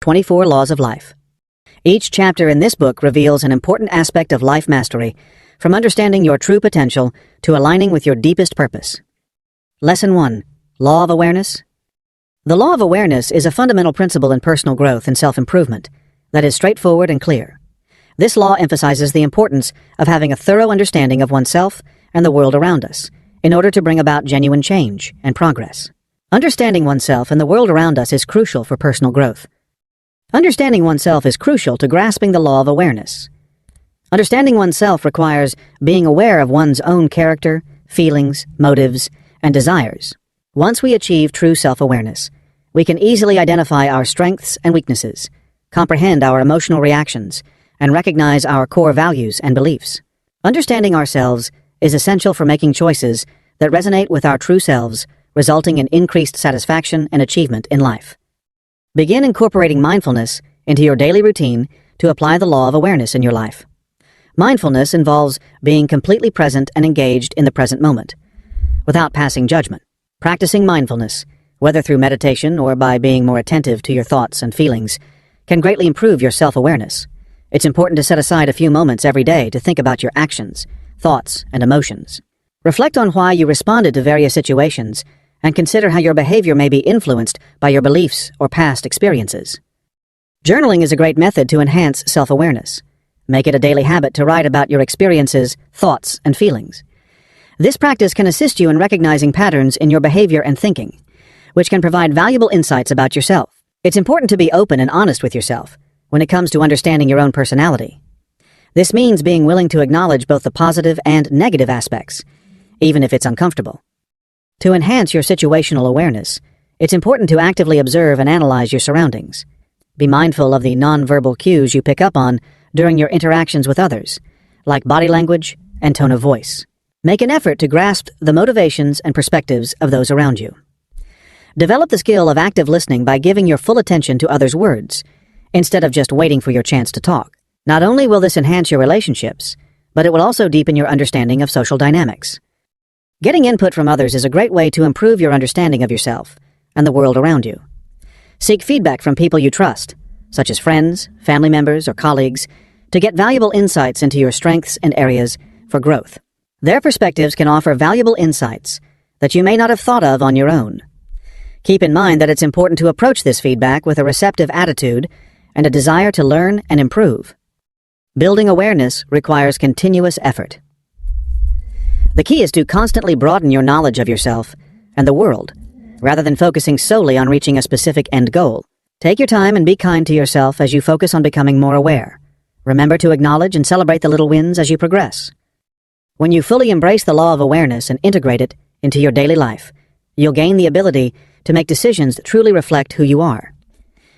24 Laws of Life. Each chapter in this book reveals an important aspect of life mastery, from understanding your true potential to aligning with your deepest purpose. Lesson 1. Law of Awareness. The law of awareness is a fundamental principle in personal growth and self-improvement that is straightforward and clear. This law emphasizes the importance of having a thorough understanding of oneself and the world around us in order to bring about genuine change and progress. Understanding oneself and the world around us is crucial for personal growth. Understanding oneself is crucial to grasping the law of awareness. Understanding oneself requires being aware of one's own character, feelings, motives, and desires. Once we achieve true self-awareness, we can easily identify our strengths and weaknesses, comprehend our emotional reactions, and recognize our core values and beliefs. Understanding ourselves is essential for making choices that resonate with our true selves, resulting in increased satisfaction and achievement in life. Begin incorporating mindfulness into your daily routine to apply the law of awareness in your life. Mindfulness involves being completely present and engaged in the present moment, without passing judgment. Practicing mindfulness, whether through meditation or by being more attentive to your thoughts and feelings, can greatly improve your self-awareness. It's important to set aside a few moments every day to think about your actions, thoughts, and emotions. Reflect on why you responded to various situations and consider how your behavior may be influenced by your beliefs or past experiences. Journaling is a great method to enhance self-awareness. Make it a daily habit to write about your experiences, thoughts, and feelings. This practice can assist you in recognizing patterns in your behavior and thinking, which can provide valuable insights about yourself. It's important to be open and honest with yourself when it comes to understanding your own personality. This means being willing to acknowledge both the positive and negative aspects, even if it's uncomfortable. To enhance your situational awareness, it's important to actively observe and analyze your surroundings. Be mindful of the nonverbal cues you pick up on during your interactions with others, like body language and tone of voice. Make an effort to grasp the motivations and perspectives of those around you. Develop the skill of active listening by giving your full attention to others' words, instead of just waiting for your chance to talk. Not only will this enhance your relationships, but it will also deepen your understanding of social dynamics. Getting input from others is a great way to improve your understanding of yourself and the world around you. Seek feedback from people you trust, such as friends, family members, or colleagues, to get valuable insights into your strengths and areas for growth. Their perspectives can offer valuable insights that you may not have thought of on your own. Keep in mind that it's important to approach this feedback with a receptive attitude and a desire to learn and improve. Building awareness requires continuous effort. The key is to constantly broaden your knowledge of yourself and the world, rather than focusing solely on reaching a specific end goal. Take your time and be kind to yourself as you focus on becoming more aware. Remember to acknowledge and celebrate the little wins as you progress. When you fully embrace the law of awareness and integrate it into your daily life, you'll gain the ability to make decisions that truly reflect who you are.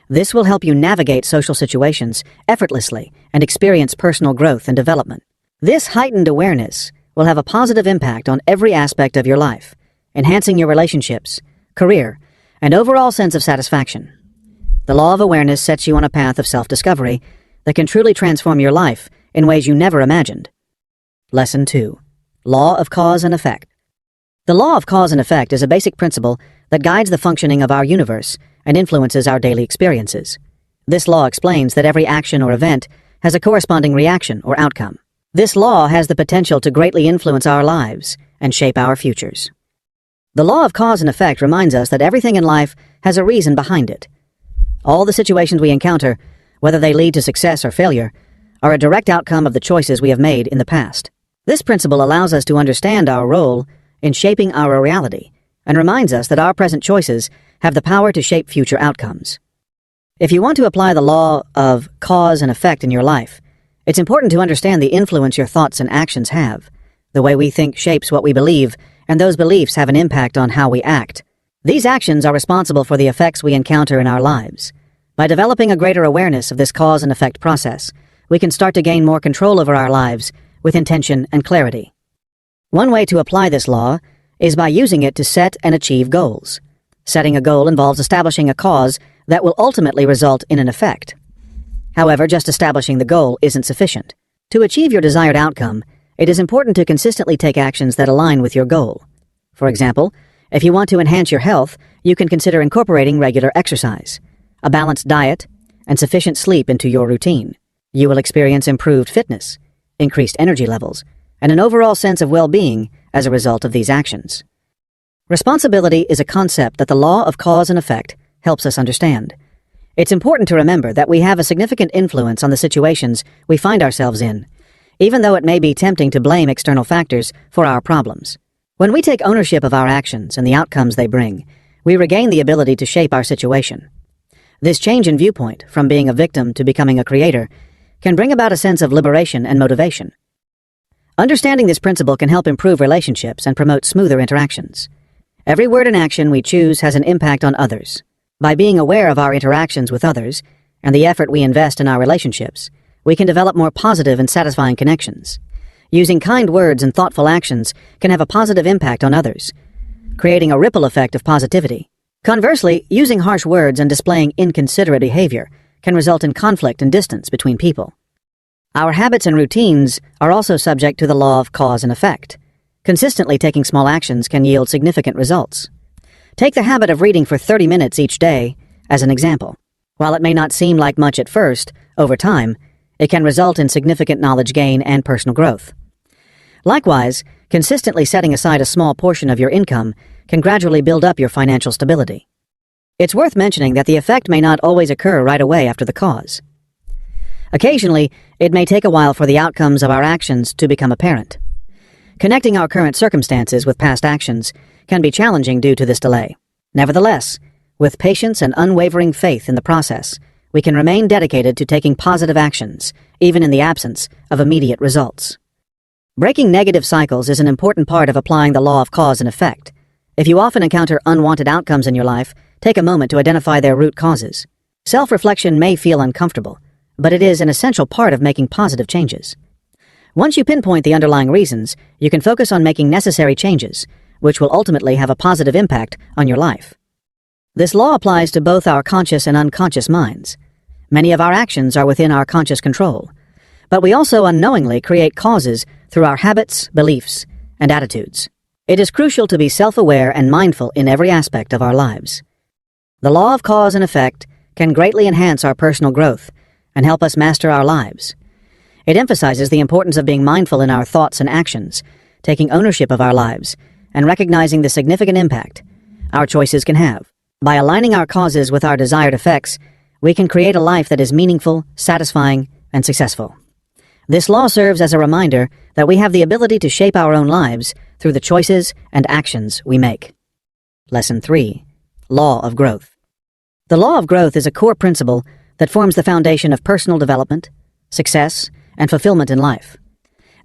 This will help you navigate social situations effortlessly and experience personal growth and development. This heightened awareness will have a positive impact on every aspect of your life, enhancing your relationships, career, and overall sense of satisfaction. The law of awareness sets you on a path of self-discovery that can truly transform your life in ways you never imagined. Lesson 2. Law of Cause and Effect. The law of cause and effect is a basic principle that guides the functioning of our universe and influences our daily experiences. This law explains that every action or event has a corresponding reaction or outcome. This law has the potential to greatly influence our lives and shape our futures. The law of cause and effect reminds us that everything in life has a reason behind it. All the situations we encounter, whether they lead to success or failure, are a direct outcome of the choices we have made in the past. This principle allows us to understand our role in shaping our reality and reminds us that our present choices have the power to shape future outcomes. If you want to apply the law of cause and effect in your life, it's important to understand the influence your thoughts and actions have. The way we think shapes what we believe, and those beliefs have an impact on how we act. These actions are responsible for the effects we encounter in our lives. By developing a greater awareness of this cause and effect process, we can start to gain more control over our lives with intention and clarity. One way to apply this law is by using it to set and achieve goals. Setting a goal involves establishing a cause that will ultimately result in an effect. However, just establishing the goal isn't sufficient. To achieve your desired outcome, it is important to consistently take actions that align with your goal. For example, if you want to enhance your health, you can consider incorporating regular exercise, a balanced diet, and sufficient sleep into your routine, you will experience improved fitness, increased energy levels, and an overall sense of well-being as a result of these actions. Responsibility is a concept that the law of cause and effect helps us understand. It's important to remember that we have a significant influence on the situations we find ourselves in, even though it may be tempting to blame external factors for our problems. When we take ownership of our actions and the outcomes they bring, we regain the ability to shape our situation. This change in viewpoint, from being a victim to becoming a creator, can bring about a sense of liberation and motivation. Understanding this principle can help improve relationships and promote smoother interactions. Every word and action we choose has an impact on others. By being aware of our interactions with others and the effort we invest in our relationships, we can develop more positive and satisfying connections. Using kind words and thoughtful actions can have a positive impact on others, creating a ripple effect of positivity. Conversely, using harsh words and displaying inconsiderate behavior can result in conflict and distance between people. Our habits and routines are also subject to the law of cause and effect. Consistently taking small actions can yield significant results. Take the habit of reading for 30 minutes each day as an example. While it may not seem like much at first, over time, it can result in significant knowledge gain and personal growth. Likewise, consistently setting aside a small portion of your income can gradually build up your financial stability. It's worth mentioning that the effect may not always occur right away after the cause. Occasionally, it may take a while for the outcomes of our actions to become apparent. Connecting our current circumstances with past actions can be challenging due to this delay. Nevertheless, with patience and unwavering faith in the process, we can remain dedicated to taking positive actions, even in the absence of immediate results. Breaking negative cycles is an important part of applying the law of cause and effect. If you often encounter unwanted outcomes in your life, take a moment to identify their root causes. Self-reflection may feel uncomfortable, but it is an essential part of making positive changes. Once you pinpoint the underlying reasons, you can focus on making necessary changes, which will ultimately have a positive impact on your life. This law applies to both our conscious and unconscious minds. Many of our actions are within our conscious control, but we also unknowingly create causes through our habits, beliefs, and attitudes. It is crucial to be self-aware and mindful in every aspect of our lives. The law of cause and effect can greatly enhance our personal growth and help us master our lives. It emphasizes the importance of being mindful in our thoughts and actions, taking ownership of our lives, and recognizing the significant impact our choices can have. By aligning our causes with our desired effects, we can create a life that is meaningful, satisfying, and successful. This law serves as a reminder that we have the ability to shape our own lives through the choices and actions we make. Lesson 3. Law of Growth. The law of growth is a core principle that forms the foundation of personal development, success, and fulfillment in life.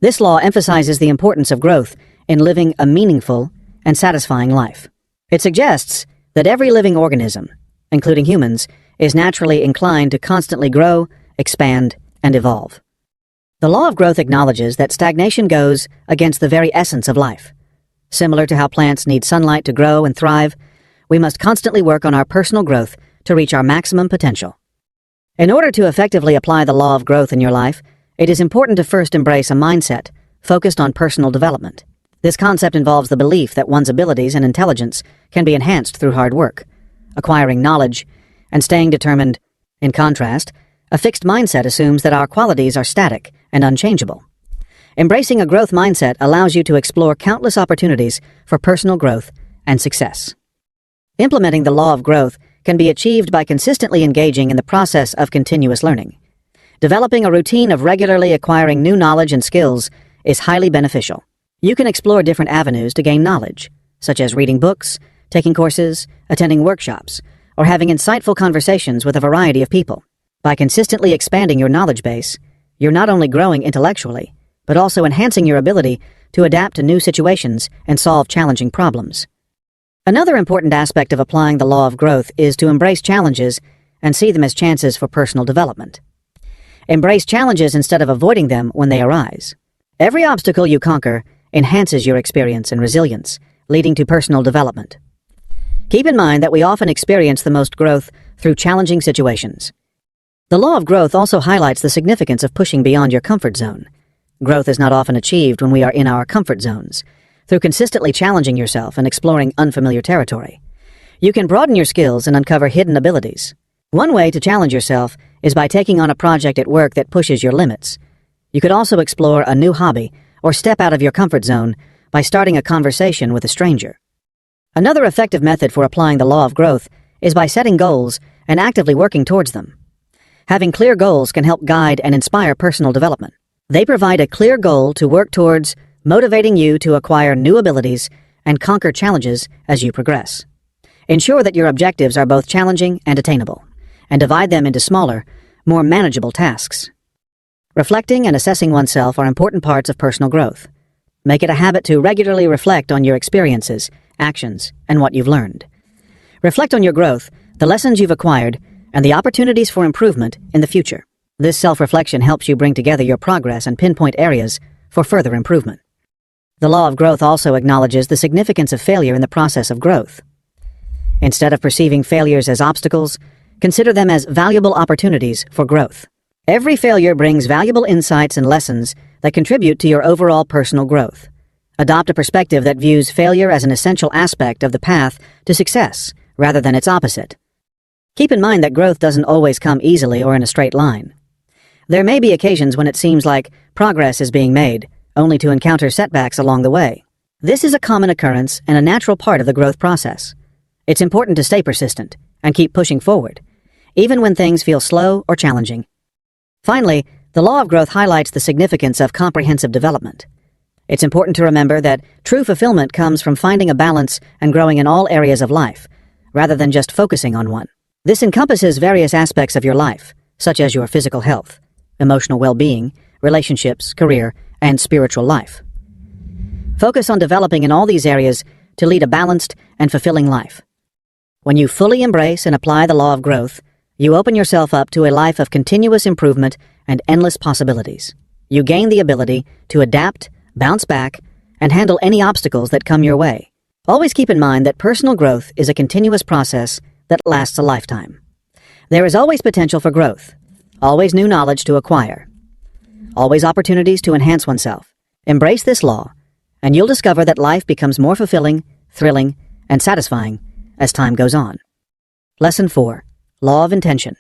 This law emphasizes the importance of growth in living a meaningful and satisfying life. It suggests that every living organism, including humans, is naturally inclined to constantly grow, expand, and evolve. The law of growth acknowledges that stagnation goes against the very essence of life. Similar to how plants need sunlight to grow and thrive, we must constantly work on our personal growth to reach our maximum potential. In order to effectively apply the law of growth in your life, it is important to first embrace a mindset focused on personal development. This concept involves the belief that one's abilities and intelligence can be enhanced through hard work, acquiring knowledge, and staying determined. In contrast, a fixed mindset assumes that our qualities are static and unchangeable. Embracing a growth mindset allows you to explore countless opportunities for personal growth and success. Implementing the law of growth can be achieved by consistently engaging in the process of continuous learning. Developing a routine of regularly acquiring new knowledge and skills is highly beneficial. You can explore different avenues to gain knowledge, such as reading books, taking courses, attending workshops, or having insightful conversations with a variety of people. By consistently expanding your knowledge base, you're not only growing intellectually, but also enhancing your ability to adapt to new situations and solve challenging problems. Another important aspect of applying the law of growth is to embrace challenges and see them as chances for personal development. Embrace challenges instead of avoiding them when they arise. Every obstacle you conquer enhances your experience and resilience, leading to personal development. Keep in mind that we often experience the most growth through challenging situations. The law of growth also highlights the significance of pushing beyond your comfort zone. Growth is not often achieved when we are in our comfort zones. Through consistently challenging yourself and exploring unfamiliar territory, you can broaden your skills and uncover hidden abilities. One way to challenge yourself is by taking on a project at work that pushes your limits. You could also explore a new hobby or step out of your comfort zone by starting a conversation with a stranger. Another effective method for applying the law of growth is by setting goals and actively working towards them. Having clear goals can help guide and inspire personal development. They provide a clear goal to work towards, motivating you to acquire new abilities and conquer challenges as you progress. Ensure that your objectives are both challenging and attainable, and divide them into smaller, more manageable tasks. Reflecting and assessing oneself are important parts of personal growth. Make it a habit to regularly reflect on your experiences, actions, and what you've learned. Reflect on your growth, the lessons you've acquired, and the opportunities for improvement in the future. This self-reflection helps you bring together your progress and pinpoint areas for further improvement. The law of growth also acknowledges the significance of failure in the process of growth. Instead of perceiving failures as obstacles, consider them as valuable opportunities for growth. Every failure brings valuable insights and lessons that contribute to your overall personal growth. Adopt a perspective that views failure as an essential aspect of the path to success rather than its opposite. Keep in mind that growth doesn't always come easily or in a straight line. There may be occasions when it seems like progress is being made, only to encounter setbacks along the way. This is a common occurrence and a natural part of the growth process. It's important to stay persistent and keep pushing forward, even when things feel slow or challenging. Finally, the law of growth highlights the significance of comprehensive development. It's important to remember that true fulfillment comes from finding a balance and growing in all areas of life, rather than just focusing on one. This encompasses various aspects of your life, such as your physical health, emotional well-being, relationships, career, and spiritual life. Focus on developing in all these areas to lead a balanced and fulfilling life. When you fully embrace and apply the law of growth, you open yourself up to a life of continuous improvement and endless possibilities. You gain the ability to adapt, bounce back, and handle any obstacles that come your way. Always keep in mind that personal growth is a continuous process that lasts a lifetime. There is always potential for growth, always new knowledge to acquire, always opportunities to enhance oneself. Embrace this law, and you'll discover that life becomes more fulfilling, thrilling, and satisfying as time goes on. Lesson 4. Law of Intention.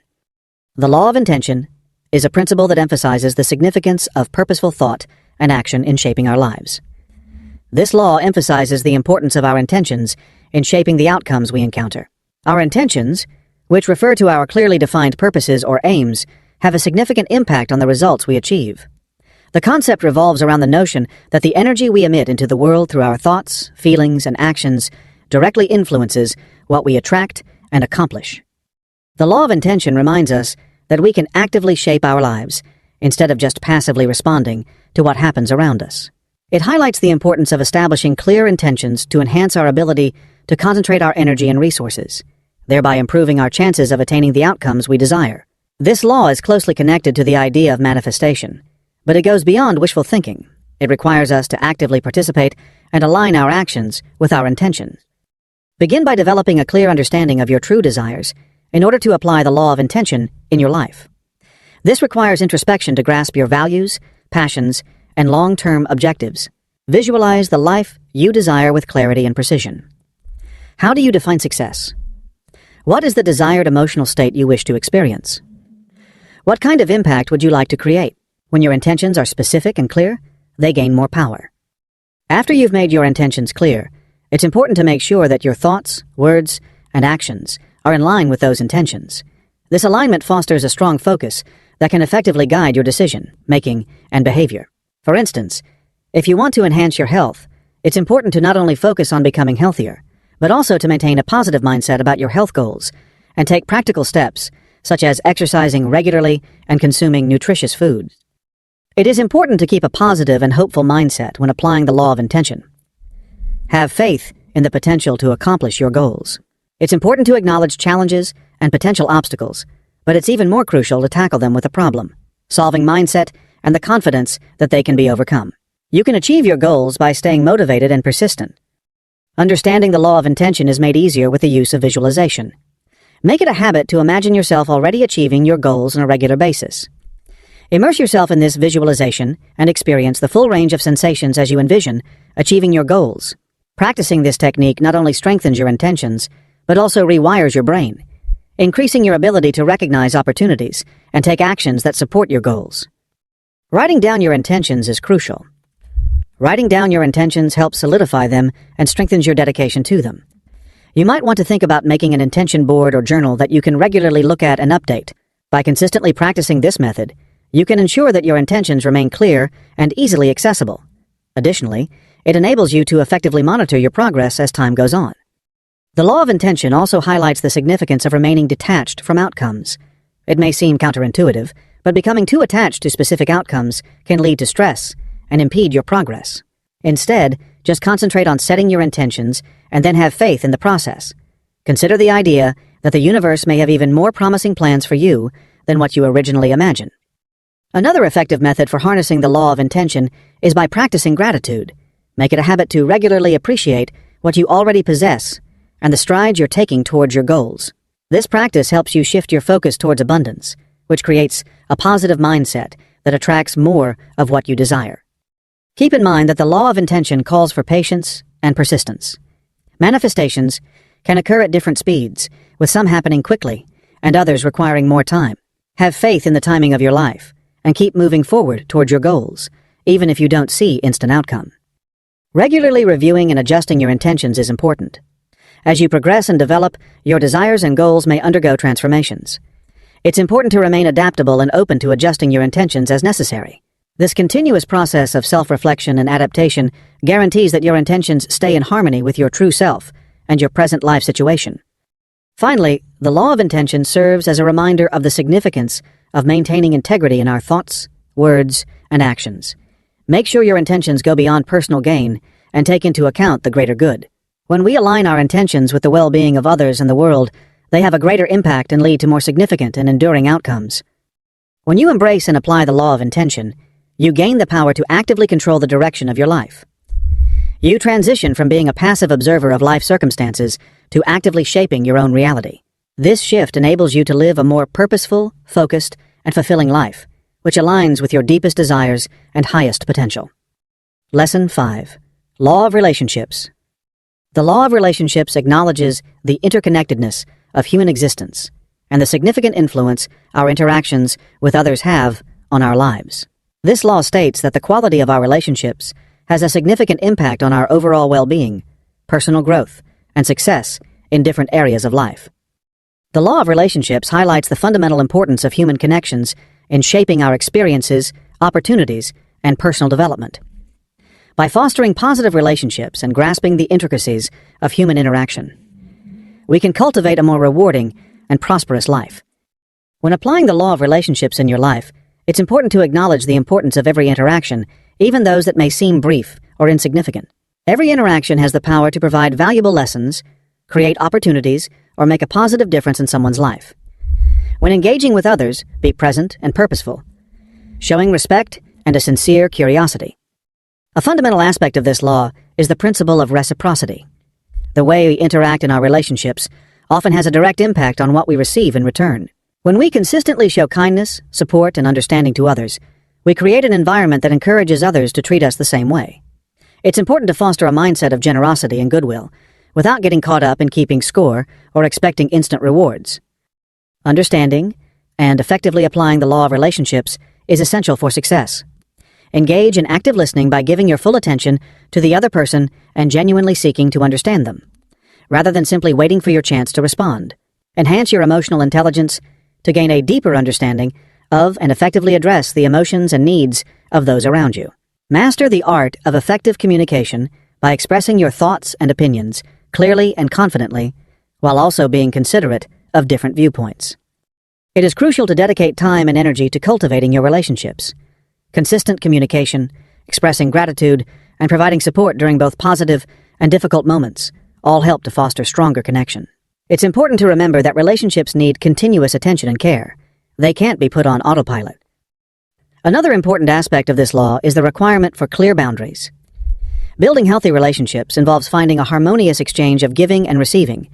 The law of intention is a principle that emphasizes the significance of purposeful thought and action in shaping our lives. This law emphasizes the importance of our intentions in shaping the outcomes we encounter. Our intentions, which refer to our clearly defined purposes or aims, have a significant impact on the results we achieve. The concept revolves around the notion that the energy we emit into the world through our thoughts, feelings, and actions directly influences what we attract and accomplish. The law of intention reminds us that we can actively shape our lives instead of just passively responding to what happens around us. It highlights the importance of establishing clear intentions to enhance our ability to concentrate our energy and resources, thereby improving our chances of attaining the outcomes we desire. This law is closely connected to the idea of manifestation, but it goes beyond wishful thinking. It requires us to actively participate and align our actions with our intentions. Begin by developing a clear understanding of your true desires in order to apply the law of intention in your life. This requires introspection to grasp your values, passions, and long-term objectives. Visualize the life you desire with clarity and precision. How do you define success? What is the desired emotional state you wish to experience? What kind of impact would you like to create? When your intentions are specific and clear, they gain more power. After you've made your intentions clear, it's important to make sure that your thoughts, words, and actions are in line with those intentions. This alignment fosters a strong focus that can effectively guide your decision, making, and behavior. For instance, if you want to enhance your health, it's important to not only focus on becoming healthier, but also to maintain a positive mindset about your health goals and take practical steps, such as exercising regularly and consuming nutritious foods. It is important to keep a positive and hopeful mindset when applying the law of intention. Have faith in the potential to accomplish your goals. It's important to acknowledge challenges and potential obstacles, but it's even more crucial to tackle them with a problem-solving mindset and the confidence that they can be overcome. You can achieve your goals by staying motivated and persistent. Understanding the law of intention is made easier with the use of visualization. Make it a habit to imagine yourself already achieving your goals on a regular basis. Immerse yourself in this visualization and experience the full range of sensations as you envision achieving your goals. Practicing this technique not only strengthens your intentions, but also rewires your brain. increasing your ability to recognize opportunities and take actions that support your goals. Writing down your intentions is crucial. Writing down your intentions helps solidify them and strengthens your dedication to them. You might want to think about making an intention board or journal that you can regularly look at and update. By consistently practicing this method, you can ensure that your intentions remain clear and easily accessible. Additionally, it enables you to effectively monitor your progress as time goes on. The law of intention also highlights the significance of remaining detached from outcomes. It may seem counterintuitive, but becoming too attached to specific outcomes can lead to stress and impede your progress. Instead, just concentrate on setting your intentions and then have faith in the process. Consider the idea that the universe may have even more promising plans for you than what you originally imagined. Another effective method for harnessing the law of intention is by practicing gratitude. Make it a habit to regularly appreciate what you already possess and the strides you're taking towards your goals. This practice helps you shift your focus towards abundance, which creates a positive mindset that attracts more of what you desire. Keep in mind that the law of intention calls for patience and persistence. Manifestations can occur at different speeds, with some happening quickly and others requiring more time. Have faith in the timing of your life and keep moving forward toward your goals, even if you don't see instant outcome. Regularly reviewing and adjusting your intentions is important. As you progress and develop, your desires and goals may undergo transformations. It's important to remain adaptable and open to adjusting your intentions as necessary. This continuous process of self-reflection and adaptation guarantees that your intentions stay in harmony with your true self and your present life situation. Finally, the law of intention serves as a reminder of the significance of maintaining integrity in our thoughts, words, and actions. Make sure your intentions go beyond personal gain and take into account the greater good. When we align our intentions with the well-being of others and the world, they have a greater impact and lead to more significant and enduring outcomes. When you embrace and apply the law of intention, you gain the power to actively control the direction of your life. You transition from being a passive observer of life circumstances to actively shaping your own reality. This shift enables you to live a more purposeful, focused, and fulfilling life, which aligns with your deepest desires and highest potential. Lesson 5. Law of Relationships. The law of relationships acknowledges the interconnectedness of human existence and the significant influence our interactions with others have on our lives. This law states that the quality of our relationships has a significant impact on our overall well-being, personal growth, and success in different areas of life. The law of relationships highlights the fundamental importance of human connections in shaping our experiences, opportunities, and personal development. By fostering positive relationships and grasping the intricacies of human interaction, we can cultivate a more rewarding and prosperous life. When applying the law of relationships in your life, it's important to acknowledge the importance of every interaction, even those that may seem brief or insignificant. Every interaction has the power to provide valuable lessons, create opportunities, or make a positive difference in someone's life. When engaging with others, be present and purposeful, showing respect and a sincere curiosity. A fundamental aspect of this law is the principle of reciprocity. The way we interact in our relationships often has a direct impact on what we receive in return. When we consistently show kindness, support, and understanding to others, we create an environment that encourages others to treat us the same way. It's important to foster a mindset of generosity and goodwill, without getting caught up in keeping score or expecting instant rewards. Understanding and effectively applying the law of relationships is essential for success. Engage in active listening by giving your full attention to the other person and genuinely seeking to understand them, rather than simply waiting for your chance to respond. Enhance your emotional intelligence to gain a deeper understanding of and effectively address the emotions and needs of those around you. Master the art of effective communication by expressing your thoughts and opinions clearly and confidently, while also being considerate of different viewpoints. It is crucial to dedicate time and energy to cultivating your relationships. Consistent communication, expressing gratitude, and providing support during both positive and difficult moments all help to foster stronger connection. It's important to remember that relationships need continuous attention and care. They can't be put on autopilot. Another important aspect of this law is the requirement for clear boundaries. Building healthy relationships involves finding a harmonious exchange of giving and receiving,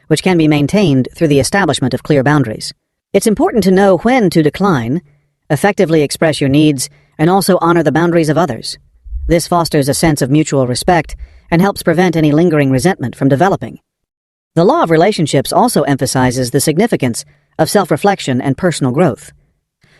which can be maintained through the establishment of clear boundaries. It's important to know when to decline, effectively express your needs, and also honor the boundaries of others. This fosters a sense of mutual respect and helps prevent any lingering resentment from developing. The law of relationships also emphasizes the significance of self-reflection and personal growth.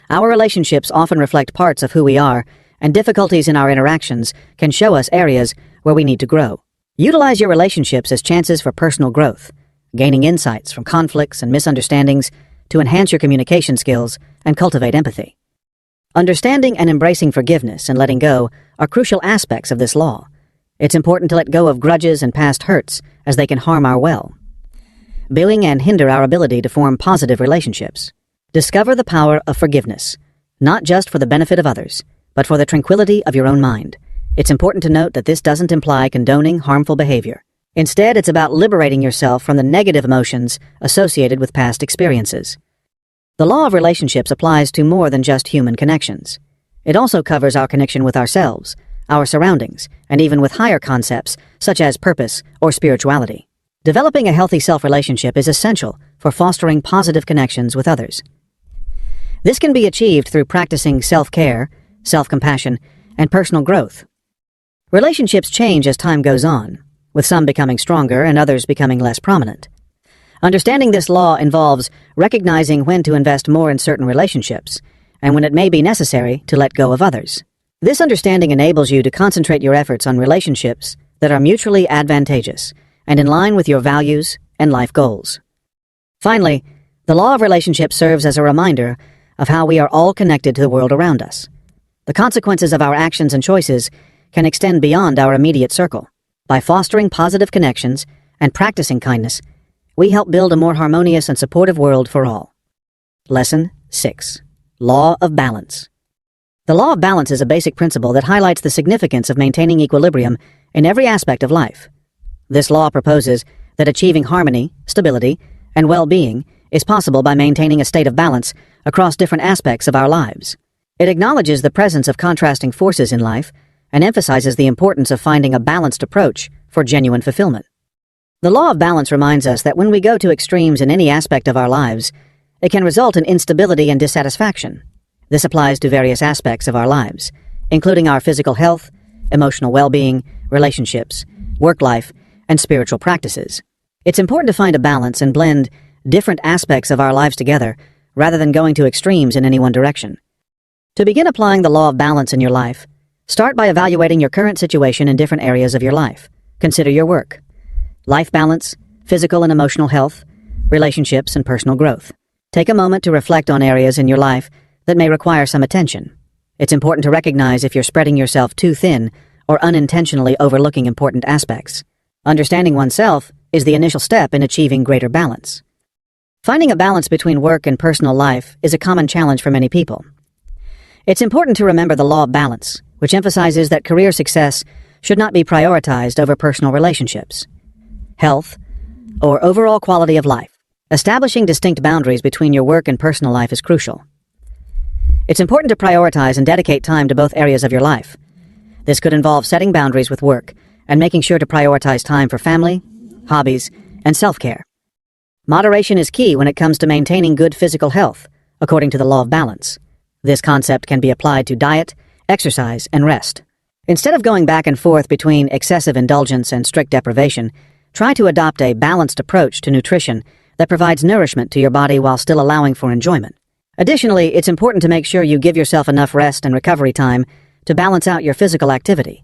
Our relationships often reflect parts of who we are, and difficulties in our interactions can show us areas where we need to grow. Utilize your relationships as chances for personal growth, gaining insights from conflicts and misunderstandings to enhance your communication skills and cultivate empathy. Understanding and embracing forgiveness and letting go are crucial aspects of this law. It's important to let go of grudges and past hurts, as they can harm our well-being and hinder our ability to form positive relationships. Discover the power of forgiveness, not just for the benefit of others, but for the tranquility of your own mind. It's important to note that this doesn't imply condoning harmful behavior. Instead, it's about liberating yourself from the negative emotions associated with past experiences. The law of relationships applies to more than just human connections. It also covers our connection with ourselves, our surroundings, and even with higher concepts such as purpose or spirituality. Developing a healthy self-relationship is essential for fostering positive connections with others. This can be achieved through practicing self-care, self-compassion, and personal growth. Relationships change as time goes on, with some becoming stronger and others becoming less prominent. Understanding this law involves recognizing when to invest more in certain relationships and when it may be necessary to let go of others. This understanding enables you to concentrate your efforts on relationships that are mutually advantageous and in line with your values and life goals. Finally, the law of relationships serves as a reminder of how we are all connected to the world around us. The consequences of our actions and choices can extend beyond our immediate circle. By fostering positive connections and practicing kindness, we help build a more harmonious and supportive world for all. Lesson 6. Law of Balance. The law of balance is a basic principle that highlights the significance of maintaining equilibrium in every aspect of life. This law proposes that achieving harmony, stability, and well-being is possible by maintaining a state of balance across different aspects of our lives. It acknowledges the presence of contrasting forces in life and emphasizes the importance of finding a balanced approach for genuine fulfillment. The law of balance reminds us that when we go to extremes in any aspect of our lives, it can result in instability and dissatisfaction. This applies to various aspects of our lives, including our physical health, emotional well-being, relationships, work life, and spiritual practices. It's important to find a balance and blend different aspects of our lives together rather than going to extremes in any one direction. To begin applying the law of balance in your life, start by evaluating your current situation in different areas of your life. Consider your work, life balance, physical and emotional health, relationships, and personal growth. Take a moment to reflect on areas in your life that may require some attention. It's important to recognize if you're spreading yourself too thin or unintentionally overlooking important aspects. Understanding oneself is the initial step in achieving greater balance. Finding a balance between work and personal life is a common challenge for many people. It's important to remember the law of balance, which emphasizes that career success should not be prioritized over personal relationships, health, or overall quality of life. Establishing distinct boundaries between your work and personal life is crucial. It's important to prioritize and dedicate time to both areas of your life. This could involve setting boundaries with work and making sure to prioritize time for family, hobbies, and self-care. Moderation is key when it comes to maintaining good physical health, according to the law of balance. This concept can be applied to diet, exercise, and rest. Instead of going back and forth between excessive indulgence and strict deprivation, try to adopt a balanced approach to nutrition that provides nourishment to your body while still allowing for enjoyment. Additionally, it's important to make sure you give yourself enough rest and recovery time to balance out your physical activity.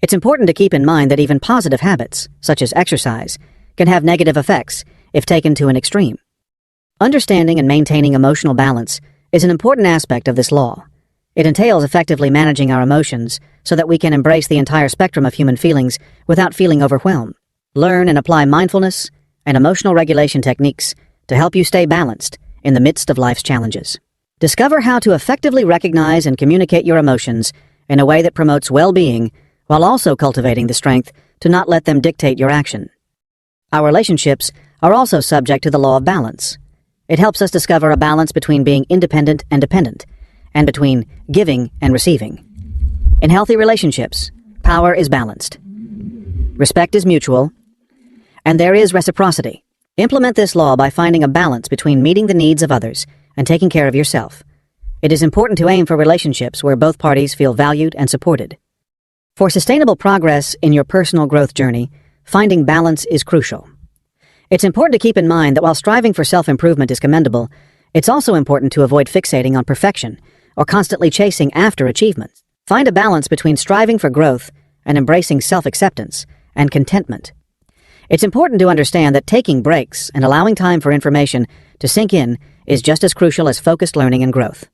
It's important to keep in mind that even positive habits, such as exercise, can have negative effects if taken to an extreme. Understanding and maintaining emotional balance is an important aspect of this law. It entails effectively managing our emotions so that we can embrace the entire spectrum of human feelings without feeling overwhelmed. Learn and apply mindfulness and emotional regulation techniques to help you stay balanced in the midst of life's challenges. Discover how to effectively recognize and communicate your emotions in a way that promotes well-being while also cultivating the strength to not let them dictate your action. Our relationships are also subject to the law of balance. It helps us discover a balance between being independent and dependent, and between giving and receiving. In healthy relationships, power is balanced, respect is mutual, and there is reciprocity. Implement this law by finding a balance between meeting the needs of others and taking care of yourself. It is important to aim for relationships where both parties feel valued and supported. For sustainable progress in your personal growth journey, finding balance is crucial. It's important to keep in mind that while striving for self-improvement is commendable, it's also important to avoid fixating on perfection or constantly chasing after achievements. Find a balance between striving for growth and embracing self-acceptance and contentment. It's important to understand that taking breaks and allowing time for information to sink in is just as crucial as focused learning and growth.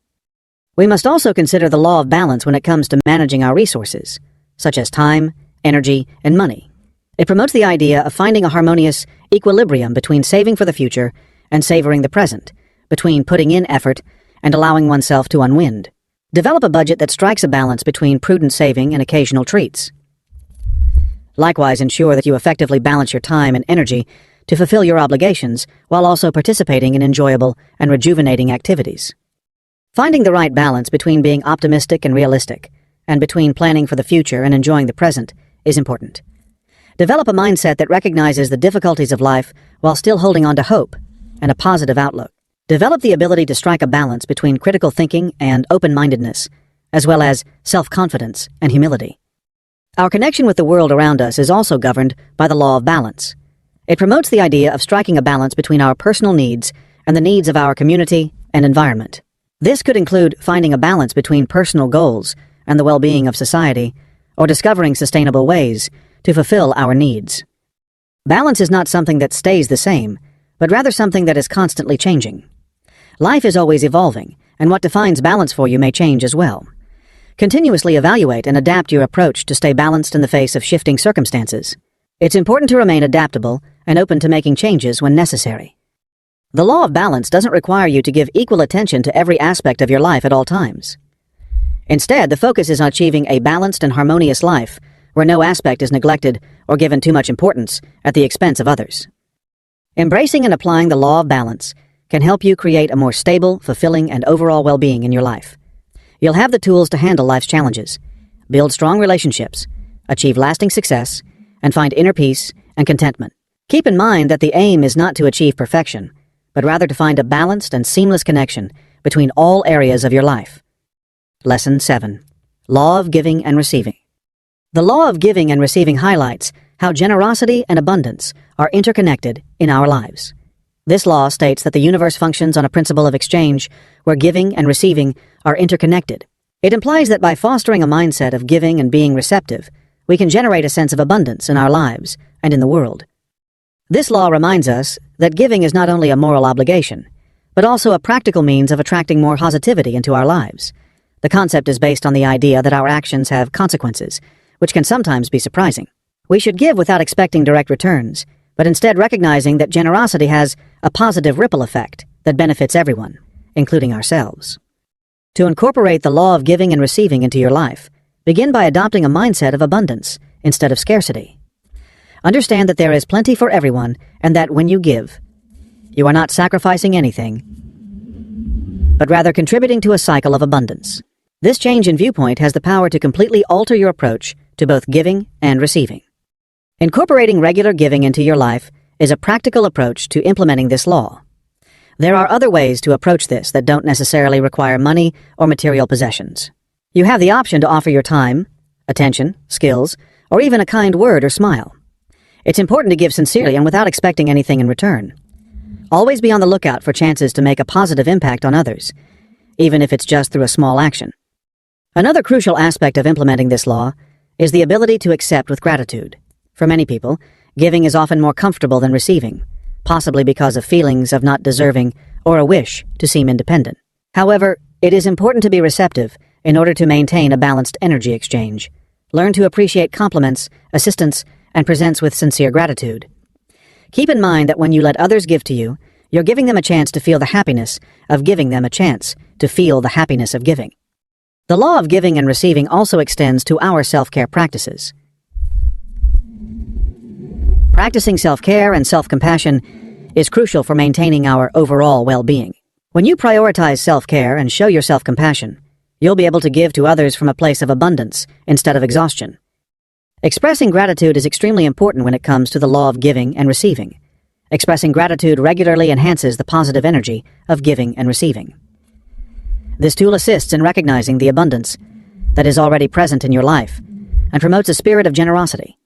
We must also consider the law of balance when it comes to managing our resources, such as time, energy, and money. It promotes the idea of finding a harmonious equilibrium between saving for the future and savoring the present, between putting in effort and allowing oneself to unwind. Develop a budget that strikes a balance between prudent saving and occasional treats. Likewise, ensure that you effectively balance your time and energy to fulfill your obligations while also participating in enjoyable and rejuvenating activities. Finding the right balance between being optimistic and realistic, and between planning for the future and enjoying the present, is important. Develop a mindset that recognizes the difficulties of life while still holding on to hope and a positive outlook. Develop the ability to strike a balance between critical thinking and open-mindedness, as well as self-confidence and humility. Our connection with the world around us is also governed by the law of balance. It promotes the idea of striking a balance between our personal needs and the needs of our community and environment. This could include finding a balance between personal goals and the well-being of society, or discovering sustainable ways to fulfill our needs. Balance is not something that stays the same, but rather something that is constantly changing. Life is always evolving, and what defines balance for you may change as well. Continuously evaluate and adapt your approach to stay balanced in the face of shifting circumstances. It's important to remain adaptable and open to making changes when necessary. The law of balance doesn't require you to give equal attention to every aspect of your life at all times. Instead, the focus is on achieving a balanced and harmonious life where no aspect is neglected or given too much importance at the expense of others. Embracing and applying the law of balance can help you create a more stable, fulfilling, and overall well-being in your life. You'll have the tools to handle life's challenges, build strong relationships, achieve lasting success, and find inner peace and contentment. Keep in mind that the aim is not to achieve perfection, but rather to find a balanced and seamless connection between all areas of your life. Lesson 7. Law of Giving and Receiving. The law of giving and receiving highlights how generosity and abundance are interconnected in our lives. This law states that the universe functions on a principle of exchange where giving and receiving are interconnected. It implies that by fostering a mindset of giving and being receptive, we can generate a sense of abundance in our lives and in the world. This law reminds us that giving is not only a moral obligation, but also a practical means of attracting more positivity into our lives. The concept is based on the idea that our actions have consequences, which can sometimes be surprising. We should give without expecting direct returns, but instead recognizing that generosity has a positive ripple effect that benefits everyone, including ourselves. To incorporate the law of giving and receiving into your life, begin by adopting a mindset of abundance instead of scarcity. Understand that there is plenty for everyone and that when you give, you are not sacrificing anything, but rather contributing to a cycle of abundance. This change in viewpoint has the power to completely alter your approach to both giving and receiving. Incorporating regular giving into your life is a practical approach to implementing this law. There are other ways to approach this that don't necessarily require money or material possessions. You have the option to offer your time, attention, skills, or even a kind word or smile. It's important to give sincerely and without expecting anything in return. Always be on the lookout for chances to make a positive impact on others, even if it's just through a small action. Another crucial aspect of implementing this law is the ability to accept with gratitude. For many people, giving is often more comfortable than receiving, possibly because of feelings of not deserving or a wish to seem independent. However, it is important to be receptive in order to maintain a balanced energy exchange. Learn to appreciate compliments, assistance, and presents with sincere gratitude. Keep in mind that when you let others give to you, you're giving them a chance to feel the happiness of giving them a chance to feel the happiness of giving. The law of giving and receiving also extends to our self-care practices. Practicing self-care and self-compassion is crucial for maintaining our overall well-being. When you prioritize self-care and show your self-compassion, you'll be able to give to others from a place of abundance instead of exhaustion. Expressing gratitude is extremely important when it comes to the law of giving and receiving. Expressing gratitude regularly enhances the positive energy of giving and receiving. This tool assists in recognizing the abundance that is already present in your life and promotes a spirit of generosity.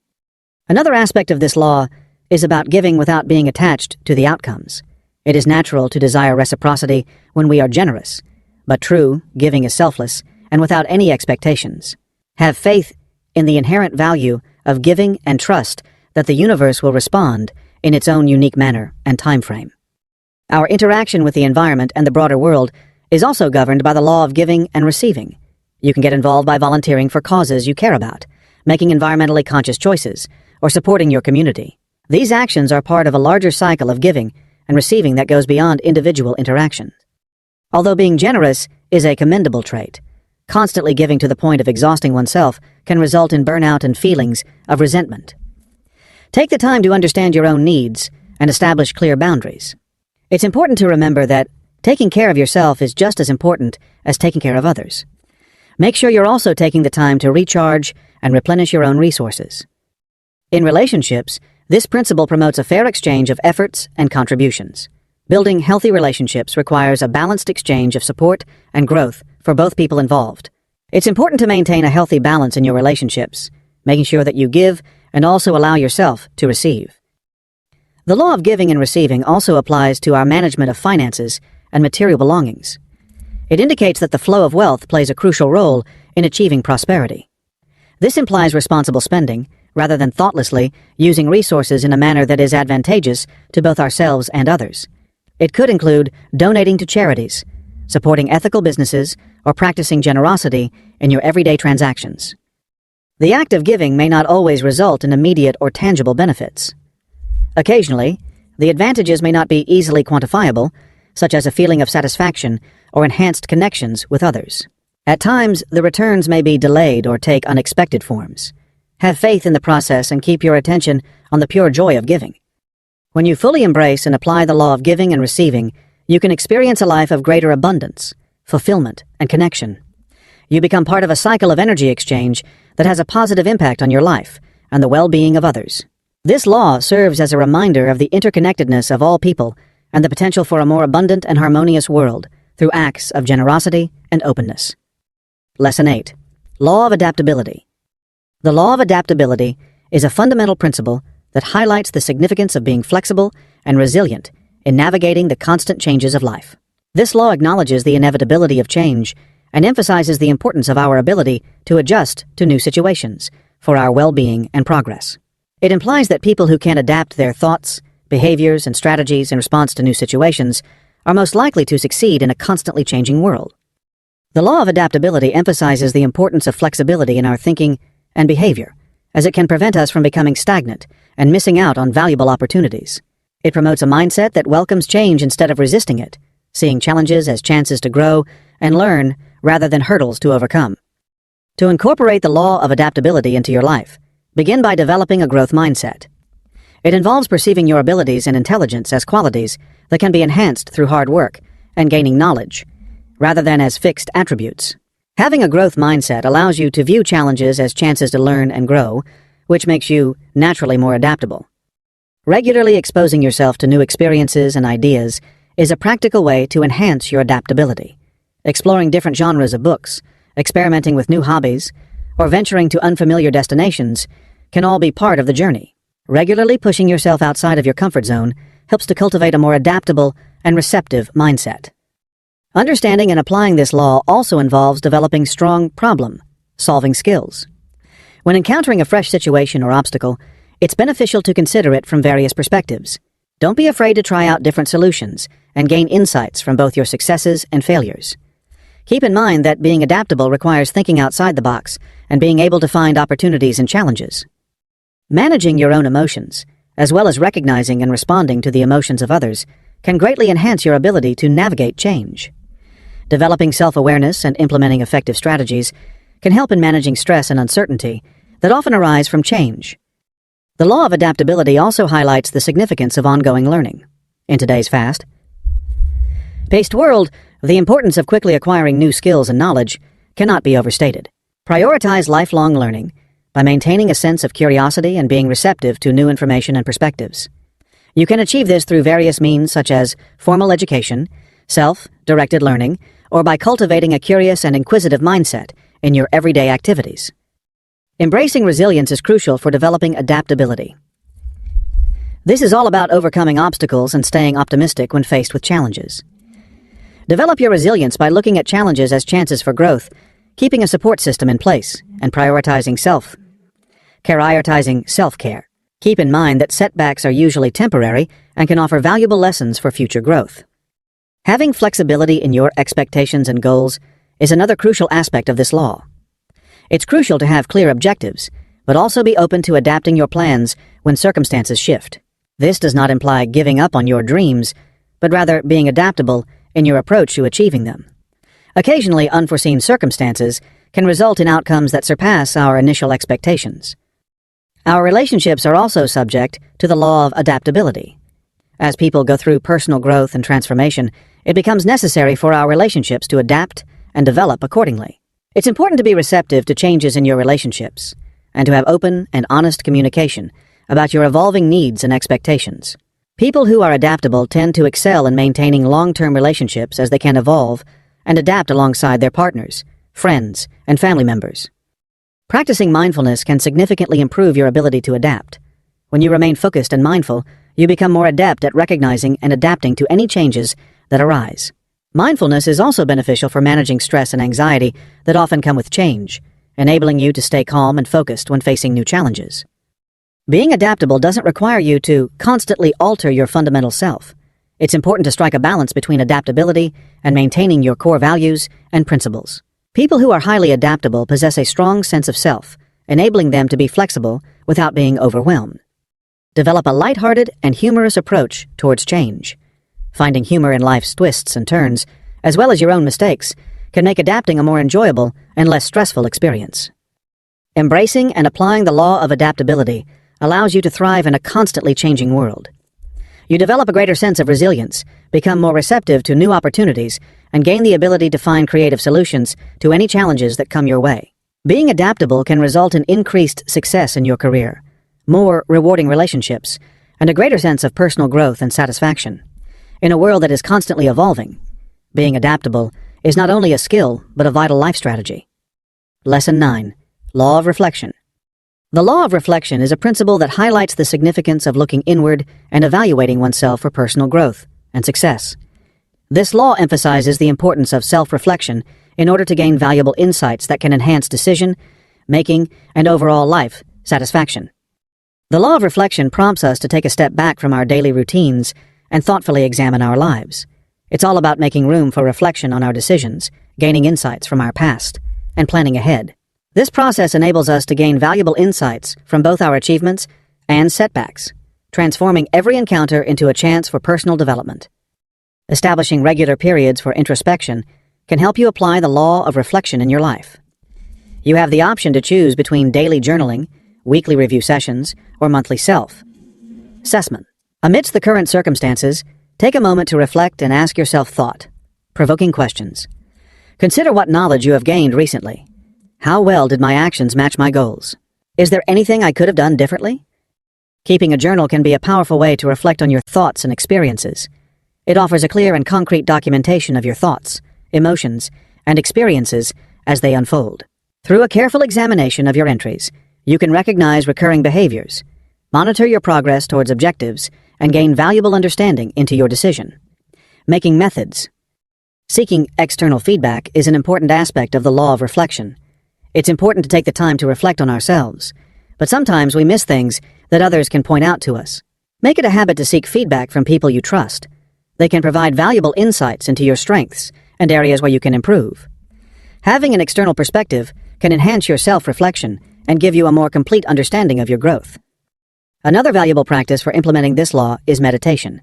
Another aspect of this law is about giving without being attached to the outcomes. It is natural to desire reciprocity when we are generous, but true giving is selfless and without any expectations. Have faith in the inherent value of giving and trust that the universe will respond in its own unique manner and time frame. Our interaction with the environment and the broader world is also governed by the law of giving and receiving. You can get involved by volunteering for causes you care about, making environmentally conscious choices, or supporting your community. These actions are part of a larger cycle of giving and receiving that goes beyond individual interaction. Although being generous is a commendable trait, constantly giving to the point of exhausting oneself can result in burnout and feelings of resentment. Take the time to understand your own needs and establish clear boundaries. It's important to remember that taking care of yourself is just as important as taking care of others. Make sure you're also taking the time to recharge and replenish your own resources. In relationships, this principle promotes a fair exchange of efforts and contributions. Building healthy relationships requires a balanced exchange of support and growth for both people involved. It's important to maintain a healthy balance in your relationships, making sure that you give and also allow yourself to receive. The law of giving and receiving also applies to our management of finances and material belongings. It indicates that the flow of wealth plays a crucial role in achieving prosperity. This implies responsible spending, rather than thoughtlessly using resources in a manner that is advantageous to both ourselves and others. It could include donating to charities, supporting ethical businesses, or practicing generosity in your everyday transactions. The act of giving may not always result in immediate or tangible benefits. Occasionally, the advantages may not be easily quantifiable, such as a feeling of satisfaction or enhanced connections with others. At times, the returns may be delayed or take unexpected forms. Have faith in the process and keep your attention on the pure joy of giving. When you fully embrace and apply the law of giving and receiving, you can experience a life of greater abundance, fulfillment, and connection. You become part of a cycle of energy exchange that has a positive impact on your life and the well-being of others. This law serves as a reminder of the interconnectedness of all people and the potential for a more abundant and harmonious world through acts of generosity and openness. Lesson 8. Law of Adaptability. The law of adaptability is a fundamental principle that highlights the significance of being flexible and resilient in navigating the constant changes of life. This law acknowledges the inevitability of change and emphasizes the importance of our ability to adjust to new situations for our well-being and progress. It implies that people who can adapt their thoughts, behaviors, and strategies in response to new situations are most likely to succeed in a constantly changing world. The law of adaptability emphasizes the importance of flexibility in our thinking and behavior, as it can prevent us from becoming stagnant and missing out on valuable opportunities. It promotes a mindset that welcomes change instead of resisting it, seeing challenges as chances to grow and learn rather than hurdles to overcome. To incorporate the law of adaptability into your life, begin by developing a growth mindset. It involves perceiving your abilities and intelligence as qualities that can be enhanced through hard work and gaining knowledge, rather than as fixed attributes. Having a growth mindset allows you to view challenges as chances to learn and grow, which makes you naturally more adaptable. Regularly exposing yourself to new experiences and ideas is a practical way to enhance your adaptability. Exploring different genres of books, experimenting with new hobbies, or venturing to unfamiliar destinations can all be part of the journey. Regularly pushing yourself outside of your comfort zone helps to cultivate a more adaptable and receptive mindset. Understanding and applying this law also involves developing strong problem-solving skills. When encountering a fresh situation or obstacle, it's beneficial to consider it from various perspectives. Don't be afraid to try out different solutions and gain insights from both your successes and failures. Keep in mind that being adaptable requires thinking outside the box and being able to find opportunities and challenges. Managing your own emotions, as well as recognizing and responding to the emotions of others, can greatly enhance your ability to navigate change. Developing self-awareness and implementing effective strategies can help in managing stress and uncertainty that often arise from change. The law of adaptability also highlights the significance of ongoing learning. In today's fast-paced world, the importance of quickly acquiring new skills and knowledge cannot be overstated. Prioritize lifelong learning by maintaining a sense of curiosity and being receptive to new information and perspectives. You can achieve this through various means such as formal education, self-directed learning, or by cultivating a curious and inquisitive mindset in your everyday activities. Embracing resilience is crucial for developing adaptability. This is all about overcoming obstacles and staying optimistic when faced with challenges. Develop your resilience by looking at challenges as chances for growth, keeping a support system in place, and prioritizing self-care. Keep in mind that setbacks are usually temporary and can offer valuable lessons for future growth. Having flexibility in your expectations and goals is another crucial aspect of this law. It's crucial to have clear objectives, but also be open to adapting your plans when circumstances shift. This does not imply giving up on your dreams, but rather being adaptable in your approach to achieving them. Occasionally, unforeseen circumstances can result in outcomes that surpass our initial expectations. Our relationships are also subject to the law of adaptability. As people go through personal growth and transformation, it becomes necessary for our relationships to adapt and develop accordingly. It's important to be receptive to changes in your relationships and to have open and honest communication about your evolving needs and expectations. People who are adaptable tend to excel in maintaining long-term relationships as they can evolve and adapt alongside their partners, friends, and family members. Practicing mindfulness can significantly improve your ability to adapt. When you remain focused and mindful, you become more adept at recognizing and adapting to any changes that arise. Mindfulness is also beneficial for managing stress and anxiety that often come with change, enabling you to stay calm and focused when facing new challenges. Being adaptable doesn't require you to constantly alter your fundamental self. It's important to strike a balance between adaptability and maintaining your core values and principles. People who are highly adaptable possess a strong sense of self, enabling them to be flexible without being overwhelmed. Develop a lighthearted and humorous approach towards change. Finding humor in life's twists and turns, as well as your own mistakes, can make adapting a more enjoyable and less stressful experience. Embracing and applying the law of adaptability allows you to thrive in a constantly changing world. You develop a greater sense of resilience, become more receptive to new opportunities, and gain the ability to find creative solutions to any challenges that come your way. Being adaptable can result in increased success in your career, more rewarding relationships, and a greater sense of personal growth and satisfaction. In a world that is constantly evolving, being adaptable is not only a skill, but a vital life strategy. Lesson 9. Law of Reflection. The law of reflection is a principle that highlights the significance of looking inward and evaluating oneself for personal growth and success. This law emphasizes the importance of self-reflection in order to gain valuable insights that can enhance decision-making and overall life satisfaction. The law of reflection prompts us to take a step back from our daily routines and thoughtfully examine our lives. It's all about making room for reflection on our decisions, gaining insights from our past, and planning ahead. This process enables us to gain valuable insights from both our achievements and setbacks, transforming every encounter into a chance for personal development. Establishing regular periods for introspection can help you apply the law of reflection in your life. You have the option to choose between daily journaling, weekly review sessions, or monthly self-assessment. Amidst the current circumstances, take a moment to reflect and ask yourself thought-provoking questions. Consider what knowledge you have gained recently. How well did my actions match my goals? Is there anything I could have done differently? Keeping a journal can be a powerful way to reflect on your thoughts and experiences. It offers a clear and concrete documentation of your thoughts, emotions, and experiences as they unfold. Through a careful examination of your entries, you can recognize recurring behaviors, monitor your progress towards objectives, and gain valuable understanding into your decision-making methods. Seeking external feedback is an important aspect of the law of reflection. It's important to take the time to reflect on ourselves, but sometimes we miss things that others can point out to us. Make it a habit to seek feedback from people you trust. They can provide valuable insights into your strengths and areas where you can improve. Having an external perspective can enhance your self-reflection and give you a more complete understanding of your growth. Another valuable practice for implementing this law is meditation.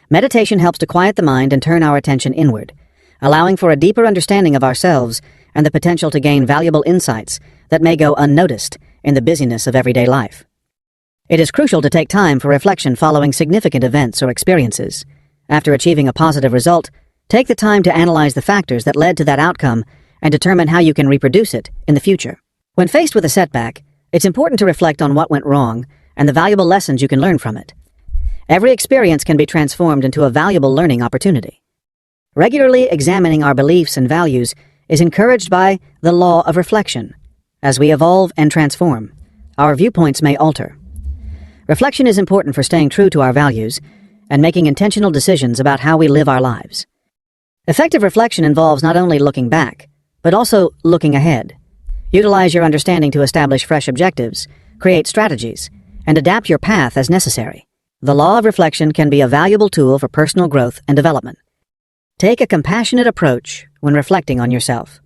Meditation helps to quiet the mind and turn our attention inward, allowing for a deeper understanding of ourselves and the potential to gain valuable insights that may go unnoticed in the busyness of everyday life. It is crucial to take time for reflection following significant events or experiences. After achieving a positive result, take the time to analyze the factors that led to that outcome and determine how you can reproduce it in the future. When faced with a setback, it's important to reflect on what went wrong and the valuable lessons you can learn from it. Every experience can be transformed into a valuable learning opportunity. Regularly examining our beliefs and values is encouraged by the law of reflection. As we evolve and transform, our viewpoints may alter. Reflection is important for staying true to our values and making intentional decisions about how we live our lives. Effective reflection involves not only looking back, but also looking ahead. Utilize your understanding to establish fresh objectives, create strategies, and adapt your path as necessary. The law of reflection can be a valuable tool for personal growth and development. Take a compassionate approach when reflecting on yourself.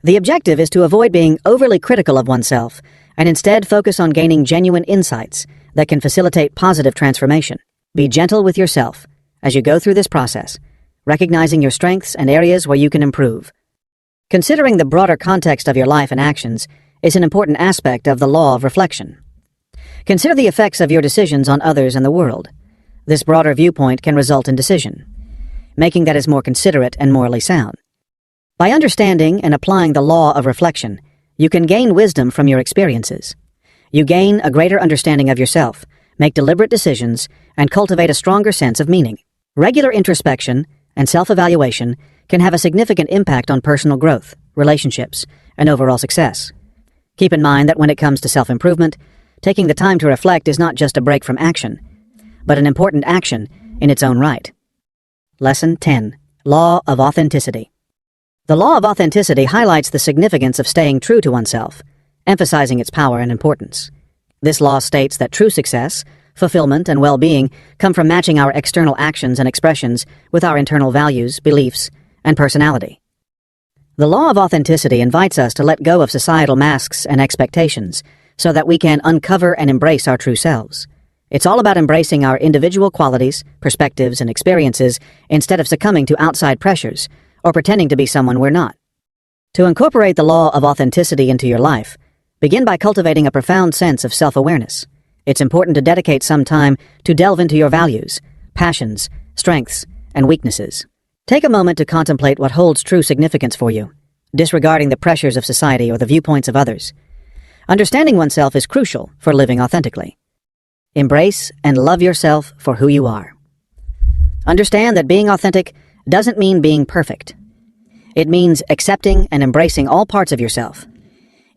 The objective is to avoid being overly critical of oneself and instead focus on gaining genuine insights that can facilitate positive transformation. Be gentle with yourself as you go through this process, recognizing your strengths and areas where you can improve. Considering the broader context of your life and actions is an important aspect of the law of reflection. Consider the effects of your decisions on others and the world. This broader viewpoint can result in decision making that is more considerate and morally sound. By understanding and applying the law of reflection, you can gain wisdom from your experiences. You gain a greater understanding of yourself, make deliberate decisions, and cultivate a stronger sense of meaning. Regular introspection and self-evaluation can have a significant impact on personal growth, relationships, and overall success. Keep in mind that when it comes to self-improvement, taking the time to reflect is not just a break from action, but an important action in its own right. Lesson 10. Law of Authenticity. The law of authenticity highlights the significance of staying true to oneself, emphasizing its power and importance. This law states that true success, fulfillment, and well-being come from matching our external actions and expressions with our internal values, beliefs, and personality. The law of authenticity invites us to let go of societal masks and expectations so that we can uncover and embrace our true selves. It's all about embracing our individual qualities, perspectives, and experiences instead of succumbing to outside pressures or pretending to be someone we're not. To incorporate the law of authenticity into your life, begin by cultivating a profound sense of self-awareness. It's important to dedicate some time to delve into your values, passions, strengths, and weaknesses. Take a moment to contemplate what holds true significance for you, disregarding the pressures of society or the viewpoints of others. Understanding oneself is crucial for living authentically. Embrace and love yourself for who you are. Understand that being authentic doesn't mean being perfect. It means accepting and embracing all parts of yourself,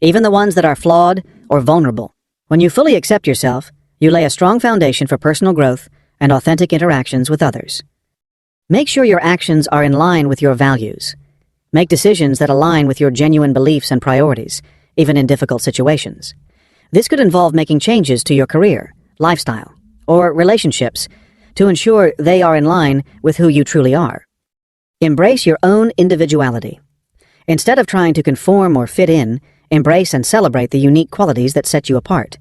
even the ones that are flawed or vulnerable. When you fully accept yourself, you lay a strong foundation for personal growth and authentic interactions with others. Make sure your actions are in line with your values. Make decisions that align with your genuine beliefs and priorities, even in difficult situations. This could involve making changes to your career, lifestyle, or relationships to ensure they are in line with who you truly are. Embrace your own individuality. Instead of trying to conform or fit in, embrace and celebrate the unique qualities that set you apart.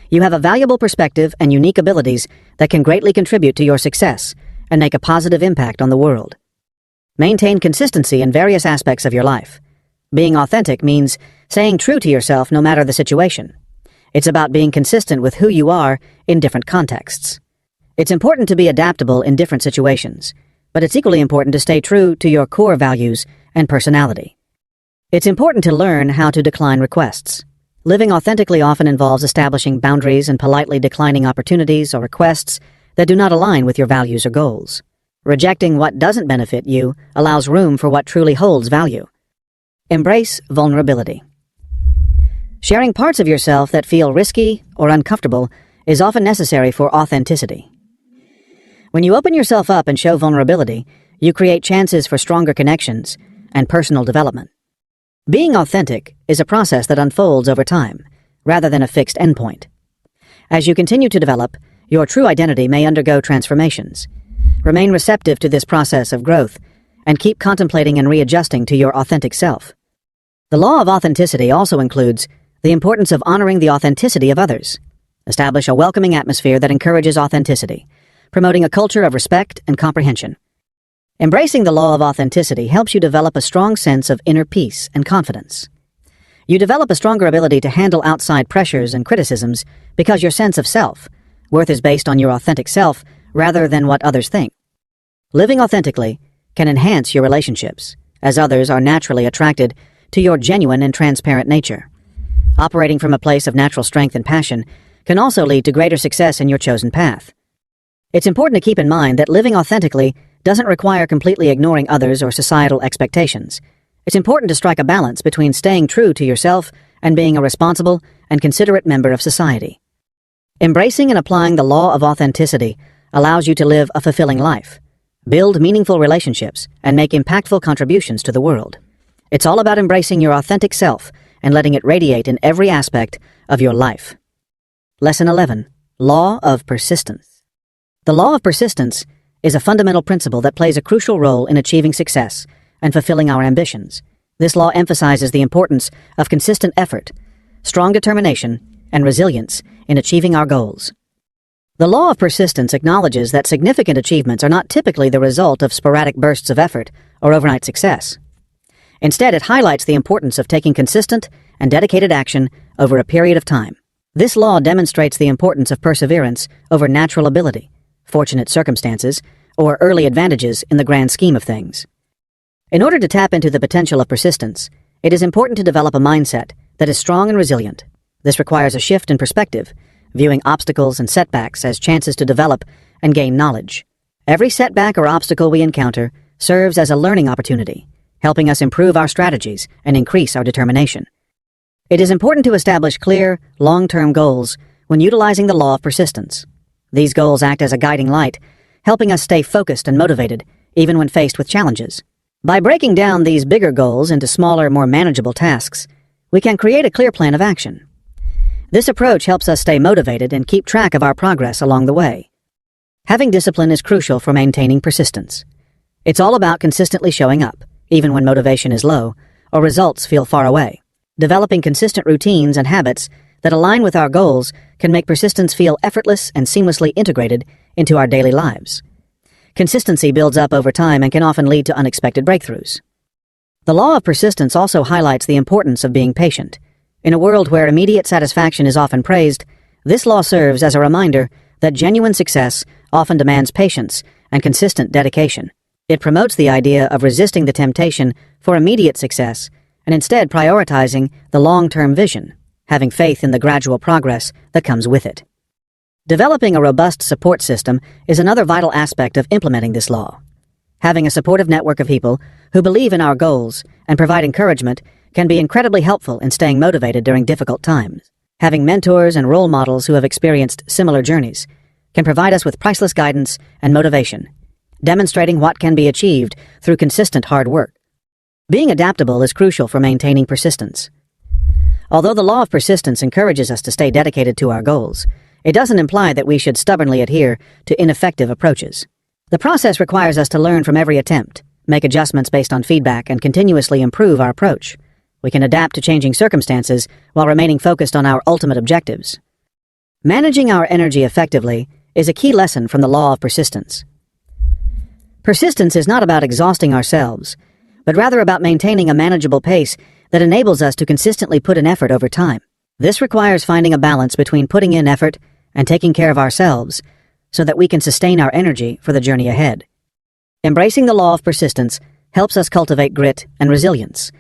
You have a valuable perspective and unique abilities that can greatly contribute to your success and make a positive impact on the world. Maintain consistency in various aspects of your life. Being authentic means staying true to yourself no matter the situation. It's about being consistent with who you are in different contexts. It's important to be adaptable in different situations, but it's equally important to stay true to your core values and personality. It's important to learn how to decline requests. Living authentically often involves establishing boundaries and politely declining opportunities or requests that do not align with your values or goals. Rejecting what doesn't benefit you allows room for what truly holds value. Embrace vulnerability. Sharing parts of yourself that feel risky or uncomfortable is often necessary for authenticity. When you open yourself up and show vulnerability, you create chances for stronger connections and personal development. Being authentic is a process that unfolds over time, rather than a fixed endpoint. As you continue to develop, your true identity may undergo transformations. Remain receptive to this process of growth and keep contemplating and readjusting to your authentic self. The law of authenticity also includes the importance of honoring the authenticity of others. Establish a welcoming atmosphere that encourages authenticity, promoting a culture of respect and comprehension. Embracing the law of authenticity helps you develop a strong sense of inner peace and confidence. You develop a stronger ability to handle outside pressures and criticisms because your sense of self-worth is based on your authentic self rather than what others think. Living authentically can enhance your relationships, as others are naturally attracted to your genuine and transparent nature. Operating from a place of natural strength and passion can also lead to greater success in your chosen path. It's important to keep in mind that living authentically doesn't require completely ignoring others or societal expectations. It's important to strike a balance between staying true to yourself and being a responsible and considerate member of society. Embracing and applying the law of authenticity allows you to live a fulfilling life, build meaningful relationships, and make impactful contributions to the world. It's all about embracing your authentic self and letting it radiate in every aspect of your life. Lesson 11. Law of Persistence. The law of persistence is a fundamental principle that plays a crucial role in achieving success and fulfilling our ambitions. This law emphasizes the importance of consistent effort, strong determination, and resilience in achieving our goals. The law of persistence acknowledges that significant achievements are not typically the result of sporadic bursts of effort or overnight success. Instead, it highlights the importance of taking consistent and dedicated action over a period of time. This law demonstrates the importance of perseverance over natural ability, fortunate circumstances, or early advantages in the grand scheme of things. In order to tap into the potential of persistence, it is important to develop a mindset that is strong and resilient. This requires a shift in perspective, viewing obstacles and setbacks as chances to develop and gain knowledge. Every setback or obstacle we encounter serves as a learning opportunity, helping us improve our strategies and increase our determination. It is important to establish clear, long-term goals when utilizing the law of persistence. These goals act as a guiding light, helping us stay focused and motivated, even when faced with challenges. By breaking down these bigger goals into smaller, more manageable tasks, we can create a clear plan of action. This approach helps us stay motivated and keep track of our progress along the way. Having discipline is crucial for maintaining persistence. It's all about consistently showing up, even when motivation is low or results feel far away. Developing consistent routines and habits that align with our goals can make persistence feel effortless and seamlessly integrated into our daily lives. Consistency builds up over time and can often lead to unexpected breakthroughs. The law of persistence also highlights the importance of being patient. In a world where immediate satisfaction is often praised, this law serves as a reminder that genuine success often demands patience and consistent dedication. It promotes the idea of resisting the temptation for immediate success and instead prioritizing the long-term vision, having faith in the gradual progress that comes with it. Developing a robust support system is another vital aspect of implementing this law. Having a supportive network of people who believe in our goals and provide encouragement can be incredibly helpful in staying motivated during difficult times. Having mentors and role models who have experienced similar journeys can provide us with priceless guidance and motivation, demonstrating what can be achieved through consistent hard work. Being adaptable is crucial for maintaining persistence. Although the law of persistence encourages us to stay dedicated to our goals, it doesn't imply that we should stubbornly adhere to ineffective approaches. The process requires us to learn from every attempt, make adjustments based on feedback, and continuously improve our approach. We can adapt to changing circumstances while remaining focused on our ultimate objectives. Managing our energy effectively is a key lesson from the law of persistence. Persistence is not about exhausting ourselves, but rather about maintaining a manageable pace that enables us to consistently put in effort over time. This requires finding a balance between putting in effort and taking care of ourselves so that we can sustain our energy for the journey ahead. Embracing the law of persistence helps us cultivate grit and resilience,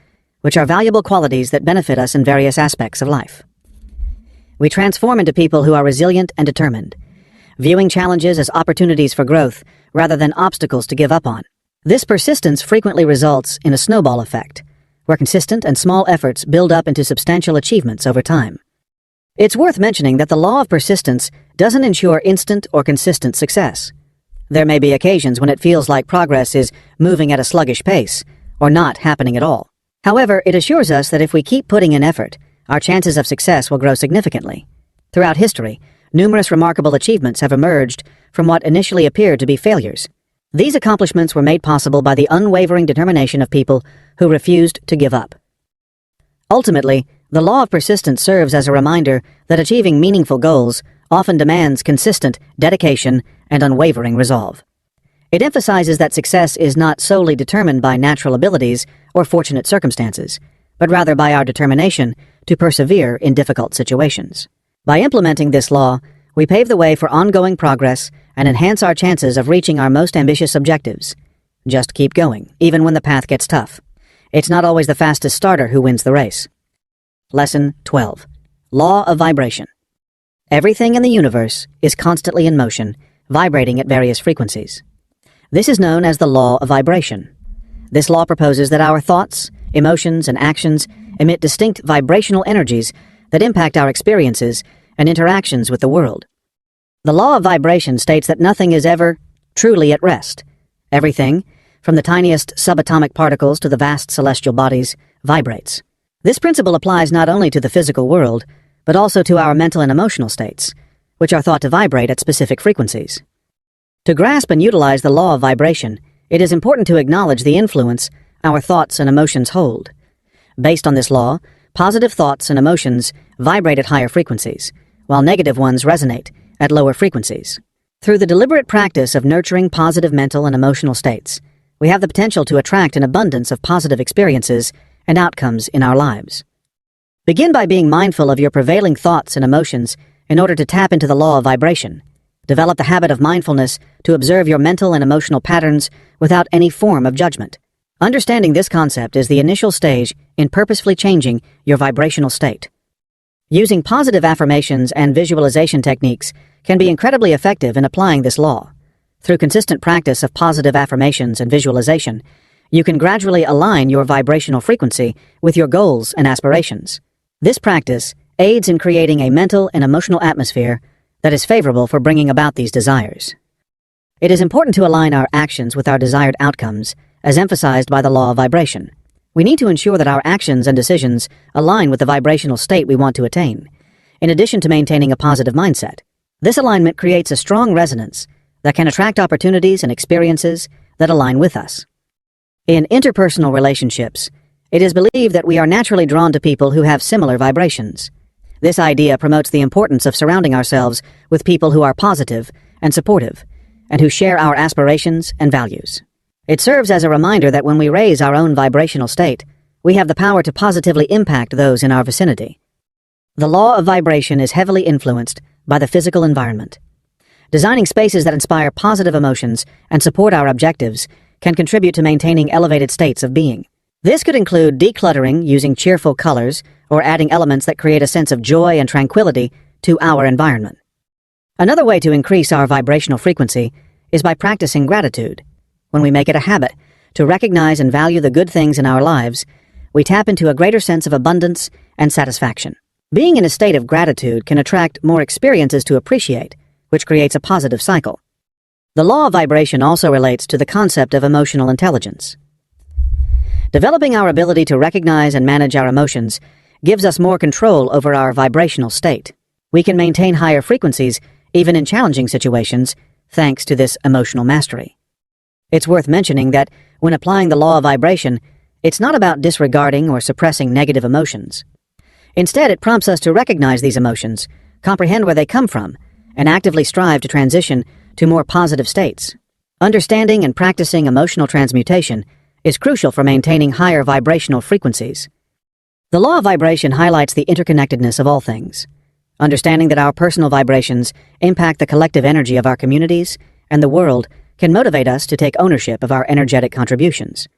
which are valuable qualities that benefit us in various aspects of life. We transform into people who are resilient and determined, viewing challenges as opportunities for growth rather than obstacles to give up on. This persistence frequently results in a snowball effect, where consistent and small efforts build up into substantial achievements over time. It's worth mentioning that the law of persistence doesn't ensure instant or consistent success. There may be occasions when it feels like progress is moving at a sluggish pace, or not happening at all. However, it assures us that if we keep putting in effort, our chances of success will grow significantly. Throughout history, numerous remarkable achievements have emerged from what initially appeared to be failures. These accomplishments were made possible by the unwavering determination of people who refused to give up. Ultimately, the law of persistence serves as a reminder that achieving meaningful goals often demands consistent dedication and unwavering resolve. It emphasizes that success is not solely determined by natural abilities or fortunate circumstances, but rather by our determination to persevere in difficult situations. By implementing this law, we pave the way for ongoing progress and enhance our chances of reaching our most ambitious objectives. Just keep going, even when the path gets tough. It's not always the fastest starter who wins the race. Lesson 12. Law of Vibration. Everything in the universe is constantly in motion, vibrating at various frequencies. This is known as the law of vibration. This law proposes that our thoughts, emotions, and actions emit distinct vibrational energies that impact our experiences and interactions with the world. The law of vibration states that nothing is ever truly at rest. Everything, from the tiniest subatomic particles to the vast celestial bodies, vibrates. This principle applies not only to the physical world, but also to our mental and emotional states, which are thought to vibrate at specific frequencies. To grasp and utilize the law of vibration, it is important to acknowledge the influence our thoughts and emotions hold. Based on this law, positive thoughts and emotions vibrate at higher frequencies, while negative ones resonate at lower frequencies. Through the deliberate practice of nurturing positive mental and emotional states, we have the potential to attract an abundance of positive experiences and outcomes in our lives. Begin by being mindful of your prevailing thoughts and emotions in order to tap into the law of vibration. Develop the habit of mindfulness to observe your mental and emotional patterns without any form of judgment. Understanding this concept is the initial stage in purposefully changing your vibrational state. Using positive affirmations and visualization techniques can be incredibly effective in applying this law. Through consistent practice of positive affirmations and visualization, you can gradually align your vibrational frequency with your goals and aspirations. This practice aids in creating a mental and emotional atmosphere that is favorable for bringing about these desires. It is important to align our actions with our desired outcomes, as emphasized by the law of vibration. We need to ensure that our actions and decisions align with the vibrational state we want to attain, in addition to maintaining a positive mindset. This alignment creates a strong resonance that can attract opportunities and experiences that align with us. In interpersonal relationships, it is believed that we are naturally drawn to people who have similar vibrations. This idea promotes the importance of surrounding ourselves with people who are positive and supportive, and who share our aspirations and values. It serves as a reminder that when we raise our own vibrational state, we have the power to positively impact those in our vicinity. The law of vibration is heavily influenced by the physical environment. Designing spaces that inspire positive emotions and support our objectives can contribute to maintaining elevated states of being. This could include decluttering using cheerful colors or adding elements that create a sense of joy and tranquility to our environment. Another way to increase our vibrational frequency is by practicing gratitude. When we make it a habit to recognize and value the good things in our lives, we tap into a greater sense of abundance and satisfaction. Being in a state of gratitude can attract more experiences to appreciate, which creates a positive cycle. The law of vibration also relates to the concept of emotional intelligence. Developing our ability to recognize and manage our emotions gives us more control over our vibrational state. We can maintain higher frequencies even in challenging situations thanks to this emotional mastery. It's worth mentioning that when applying the law of vibration, it's not about disregarding or suppressing negative emotions. Instead, it prompts us to recognize these emotions, comprehend where they come from, and actively strive to transition to more positive states. Understanding and practicing emotional transmutation is crucial for maintaining higher vibrational frequencies. The law of vibration highlights the interconnectedness of all things. Understanding that our personal vibrations impact the collective energy of our communities and the world can motivate us to take ownership of our energetic contributions.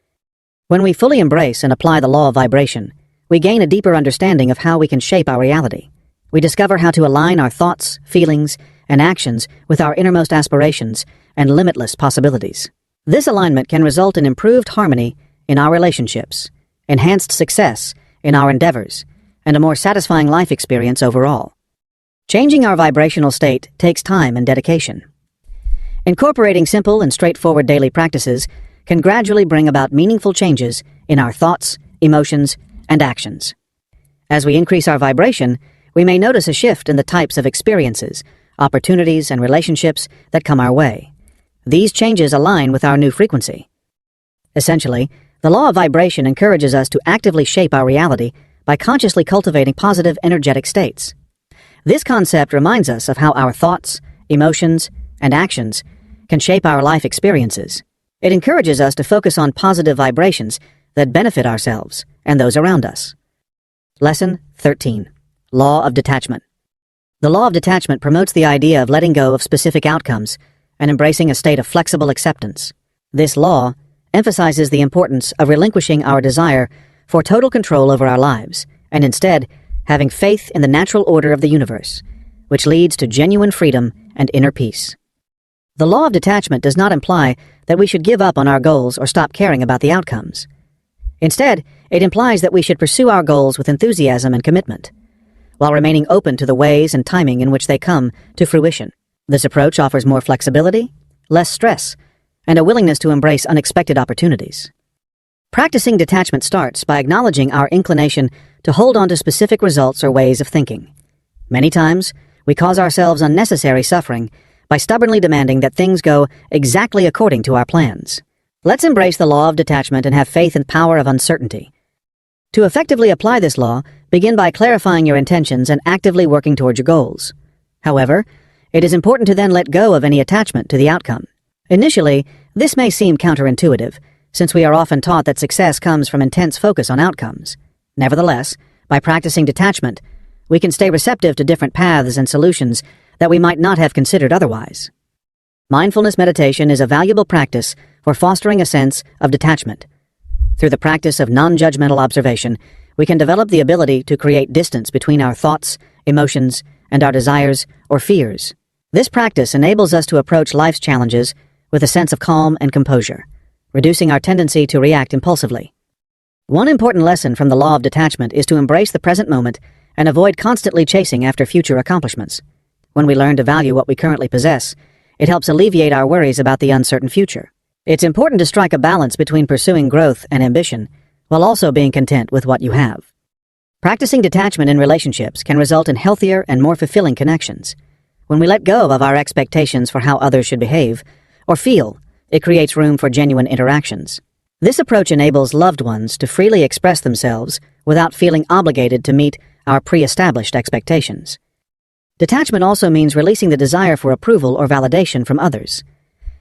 When we fully embrace and apply the law of vibration, we gain a deeper understanding of how we can shape our reality. We discover how to align our thoughts, feelings, and actions with our innermost aspirations and limitless possibilities. This alignment can result in improved harmony in our relationships, enhanced success in our endeavors, and a more satisfying life experience overall. Changing our vibrational state takes time and dedication. Incorporating simple and straightforward daily practices can gradually bring about meaningful changes in our thoughts, emotions, and actions. As we increase our vibration, we may notice a shift in the types of experiences, opportunities, and relationships that come our way. These changes align with our new frequency. Essentially, the law of vibration encourages us to actively shape our reality by consciously cultivating positive energetic states. This concept reminds us of how our thoughts, emotions, and actions can shape our life experiences. It encourages us to focus on positive vibrations that benefit ourselves and those around us. Lesson 13. Law of Detachment. The law of detachment promotes the idea of letting go of specific outcomes and embracing a state of flexible acceptance. This law emphasizes the importance of relinquishing our desire for total control over our lives and instead having faith in the natural order of the universe, which leads to genuine freedom and inner peace. The law of detachment does not imply that we should give up on our goals or stop caring about the outcomes. Instead, it implies that we should pursue our goals with enthusiasm and commitment. while remaining open to the ways and timing in which they come to fruition. This approach offers more flexibility, less stress, and a willingness to embrace unexpected opportunities. Practicing detachment starts by acknowledging our inclination to hold on to specific results or ways of thinking. Many times, we cause ourselves unnecessary suffering by stubbornly demanding that things go exactly according to our plans. Let's embrace the law of detachment and have faith in the power of uncertainty. To effectively apply this law, begin by clarifying your intentions and actively working towards your goals. However, it is important to then let go of any attachment to the outcome. Initially, this may seem counterintuitive, since we are often taught that success comes from intense focus on outcomes. Nevertheless, by practicing detachment, we can stay receptive to different paths and solutions that we might not have considered otherwise. Mindfulness meditation is a valuable practice for fostering a sense of detachment. Through the practice of non-judgmental observation, we can develop the ability to create distance between our thoughts, emotions, and our desires or fears. This practice enables us to approach life's challenges with a sense of calm and composure, reducing our tendency to react impulsively. One important lesson from the law of detachment is to embrace the present moment and avoid constantly chasing after future accomplishments. When we learn to value what we currently possess, it helps alleviate our worries about the uncertain future. It's important to strike a balance between pursuing growth and ambition, while also being content with what you have. Practicing detachment in relationships can result in healthier and more fulfilling connections. When we let go of our expectations for how others should behave or feel, it creates room for genuine interactions. This approach enables loved ones to freely express themselves without feeling obligated to meet our pre-established expectations. Detachment also means releasing the desire for approval or validation from others.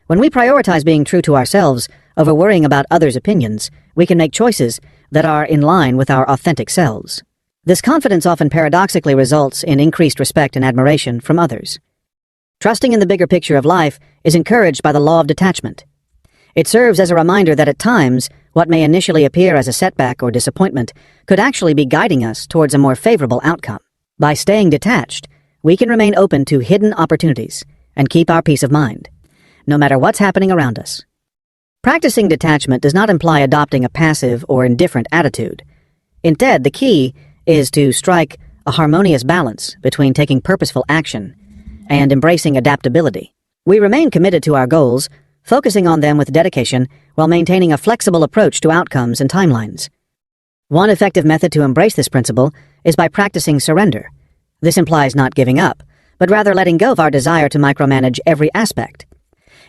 When we prioritize being true to ourselves over worrying about others' opinions, we can make choices that are in line with our authentic selves. This confidence often paradoxically results in increased respect and admiration from others. Trusting in the bigger picture of life is encouraged by the law of detachment. It serves as a reminder that at times, what may initially appear as a setback or disappointment could actually be guiding us towards a more favorable outcome. By staying detached, we can remain open to hidden opportunities and keep our peace of mind, no matter what's happening around us. Practicing detachment does not imply adopting a passive or indifferent attitude. Instead, the key is to strike a harmonious balance between taking purposeful action and embracing adaptability. We remain committed to our goals, focusing on them with dedication while maintaining a flexible approach to outcomes and timelines. One effective method to embrace this principle is by practicing surrender. This implies not giving up, but rather letting go of our desire to micromanage every aspect.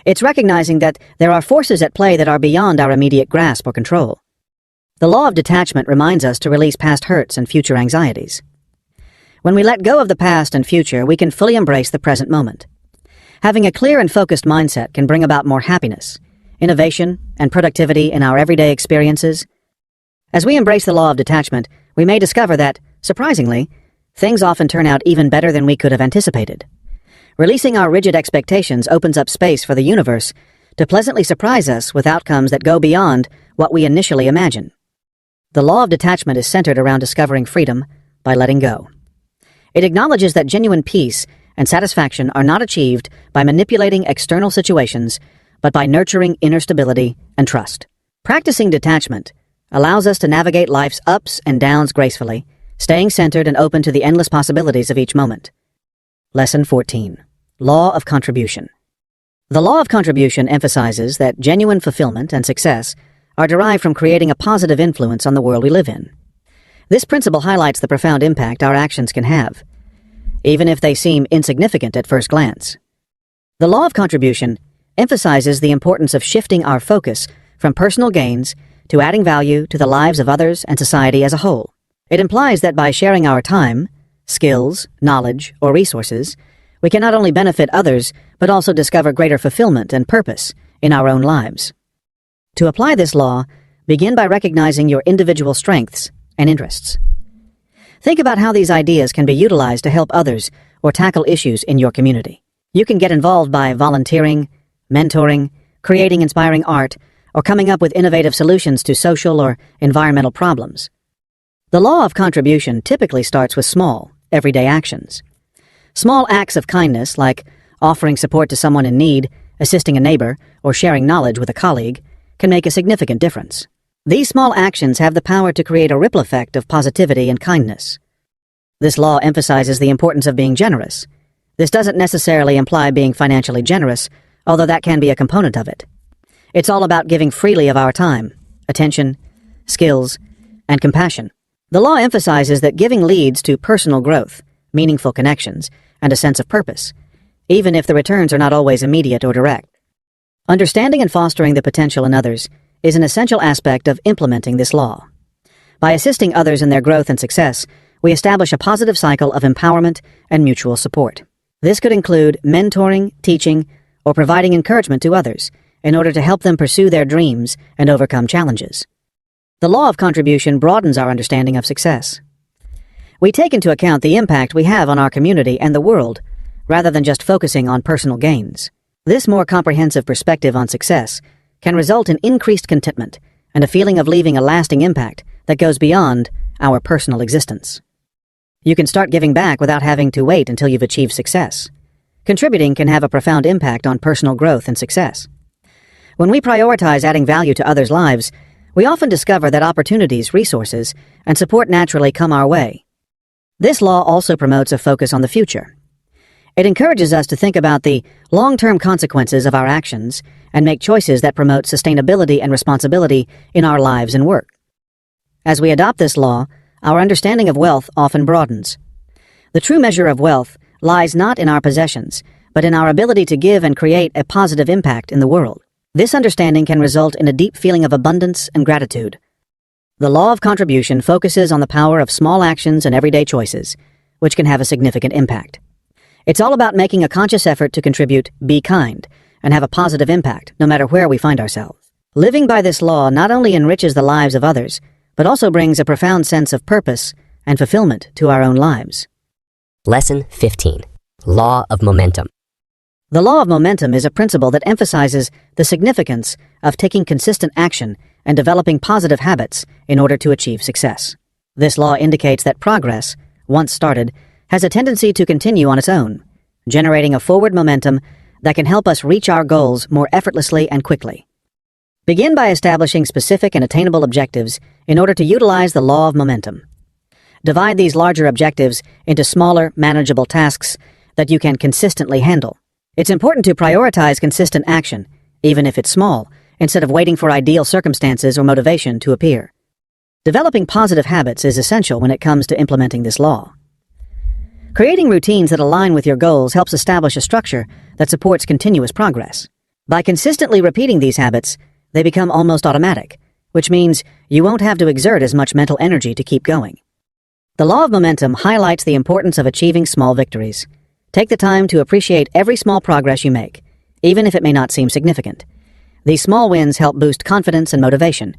It's recognizing that there are forces at play that are beyond our immediate grasp or control. The law of detachment reminds us to release past hurts and future anxieties. When we let go of the past and future, we can fully embrace the present moment. Having a clear and focused mindset can bring about more happiness, innovation, and productivity in our everyday experiences. As we embrace the law of detachment, we may discover that, surprisingly, things often turn out even better than we could have anticipated. Releasing our rigid expectations opens up space for the universe to pleasantly surprise us with outcomes that go beyond what we initially imagine. The law of detachment is centered around discovering freedom by letting go. It acknowledges that genuine peace and satisfaction are not achieved by manipulating external situations, but by nurturing inner stability and trust. Practicing detachment allows us to navigate life's ups and downs gracefully, staying centered and open to the endless possibilities of each moment. Lesson 14. Law of Contribution. The law of contribution emphasizes that genuine fulfillment and success are derived from creating a positive influence on the world we live in. This principle highlights the profound impact our actions can have, even if they seem insignificant at first glance. The law of contribution emphasizes the importance of shifting our focus from personal gains to adding value to the lives of others and society as a whole. It implies that by sharing our time, skills, knowledge, or resources, we can not only benefit others, but also discover greater fulfillment and purpose in our own lives. To apply this law, begin by recognizing your individual strengths and interests. Think about how these ideas can be utilized to help others or tackle issues in your community. You can get involved by volunteering, mentoring, creating inspiring art, or coming up with innovative solutions to social or environmental problems. The law of contribution typically starts with small, everyday actions. Small acts of kindness, like offering support to someone in need, assisting a neighbor, or sharing knowledge with a colleague, can make a significant difference. These small actions have the power to create a ripple effect of positivity and kindness. This law emphasizes the importance of being generous. This doesn't necessarily imply being financially generous, although that can be a component of it. It's all about giving freely of our time, attention, skills, and compassion. The law emphasizes that giving leads to personal growth, meaningful connections, and a sense of purpose, even if the returns are not always immediate or direct. Understanding and fostering the potential in others is an essential aspect of implementing this law. By assisting others in their growth and success, we establish a positive cycle of empowerment and mutual support. This could include mentoring, teaching, or providing encouragement to others in order to help them pursue their dreams and overcome challenges. The law of contribution broadens our understanding of success. We take into account the impact we have on our community and the world, rather than just focusing on personal gains. This more comprehensive perspective on success can result in increased contentment and a feeling of leaving a lasting impact that goes beyond our personal existence. You can start giving back without having to wait until you've achieved success. Contributing can have a profound impact on personal growth and success. When we prioritize adding value to others' lives, we often discover that opportunities, resources, and support naturally come our way. This law also promotes a focus on the future. It encourages us to think about the long-term consequences of our actions and make choices that promote sustainability and responsibility in our lives and work. As we adopt this law, our understanding of wealth often broadens. The true measure of wealth lies not in our possessions, but in our ability to give and create a positive impact in the world. This understanding can result in a deep feeling of abundance and gratitude. The law of contribution focuses on the power of small actions and everyday choices, which can have a significant impact. It's all about making a conscious effort to contribute, be kind, and have a positive impact, no matter where we find ourselves. Living by this law not only enriches the lives of others, but also brings a profound sense of purpose and fulfillment to our own lives. Lesson 15. Law of Momentum. The law of momentum is a principle that emphasizes the significance of taking consistent action and developing positive habits in order to achieve success. This law indicates that progress, once started, has a tendency to continue on its own, generating a forward momentum that can help us reach our goals more effortlessly and quickly. Begin by establishing specific and attainable objectives in order to utilize the law of momentum. Divide these larger objectives into smaller, manageable tasks that you can consistently handle. It's important to prioritize consistent action, even if it's small, instead of waiting for ideal circumstances or motivation to appear. Developing positive habits is essential when it comes to implementing this law. Creating routines that align with your goals helps establish a structure that supports continuous progress. By consistently repeating these habits, they become almost automatic, which means you won't have to exert as much mental energy to keep going. The law of momentum highlights the importance of achieving small victories. Take the time to appreciate every small progress you make, even if it may not seem significant. These small wins help boost confidence and motivation,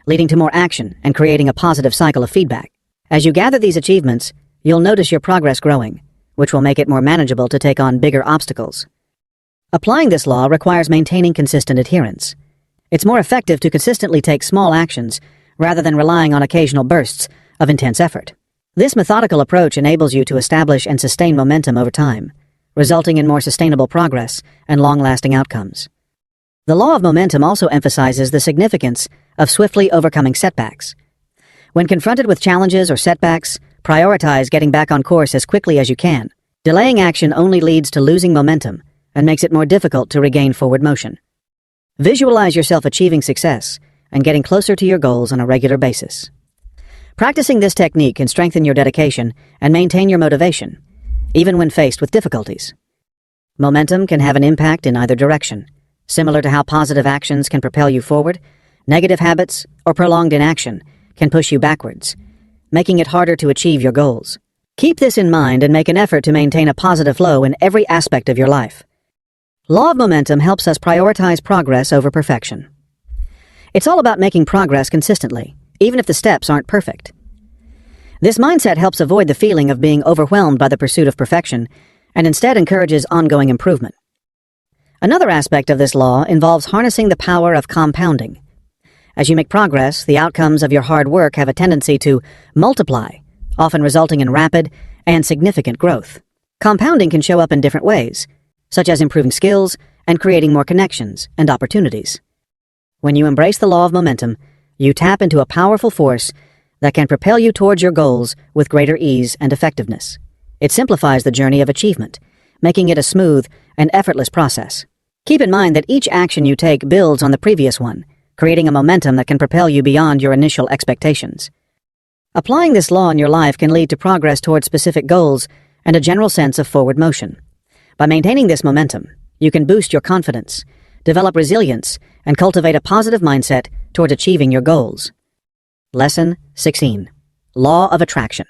leading to more action and creating a positive cycle of feedback. As you gather these achievements, you'll notice your progress growing, which will make it more manageable to take on bigger obstacles. Applying this law requires maintaining consistent adherence. It's more effective to consistently take small actions rather than relying on occasional bursts of intense effort. This methodical approach enables you to establish and sustain momentum over time, resulting in more sustainable progress and long-lasting outcomes. The law of momentum also emphasizes the significance of swiftly overcoming setbacks. When confronted with challenges or setbacks, prioritize getting back on course as quickly as you can. Delaying action only leads to losing momentum and makes it more difficult to regain forward motion. Visualize yourself achieving success and getting closer to your goals on a regular basis. Practicing this technique can strengthen your dedication and maintain your motivation, even when faced with difficulties. Momentum can have an impact in either direction. Similar to how positive actions can propel you forward, negative habits or prolonged inaction can push you backwards, making it harder to achieve your goals. Keep this in mind and make an effort to maintain a positive flow in every aspect of your life. Law of momentum helps us prioritize progress over perfection. It's all about making progress consistently, even if the steps aren't perfect. This mindset helps avoid the feeling of being overwhelmed by the pursuit of perfection and instead encourages ongoing improvement. Another aspect of this law involves harnessing the power of compounding. As you make progress, the outcomes of your hard work have a tendency to multiply, often resulting in rapid and significant growth. Compounding can show up in different ways, such as improving skills and creating more connections and opportunities. When you embrace the law of momentum, you tap into a powerful force that can propel you towards your goals with greater ease and effectiveness. It simplifies the journey of achievement, making it a smooth and effortless process. Keep in mind that each action you take builds on the previous one, creating a momentum that can propel you beyond your initial expectations. Applying this law in your life can lead to progress towards specific goals and a general sense of forward motion. By maintaining this momentum, you can boost your confidence, develop resilience, and cultivate a positive mindset toward achieving your goals. Lesson 16. Law of Attraction.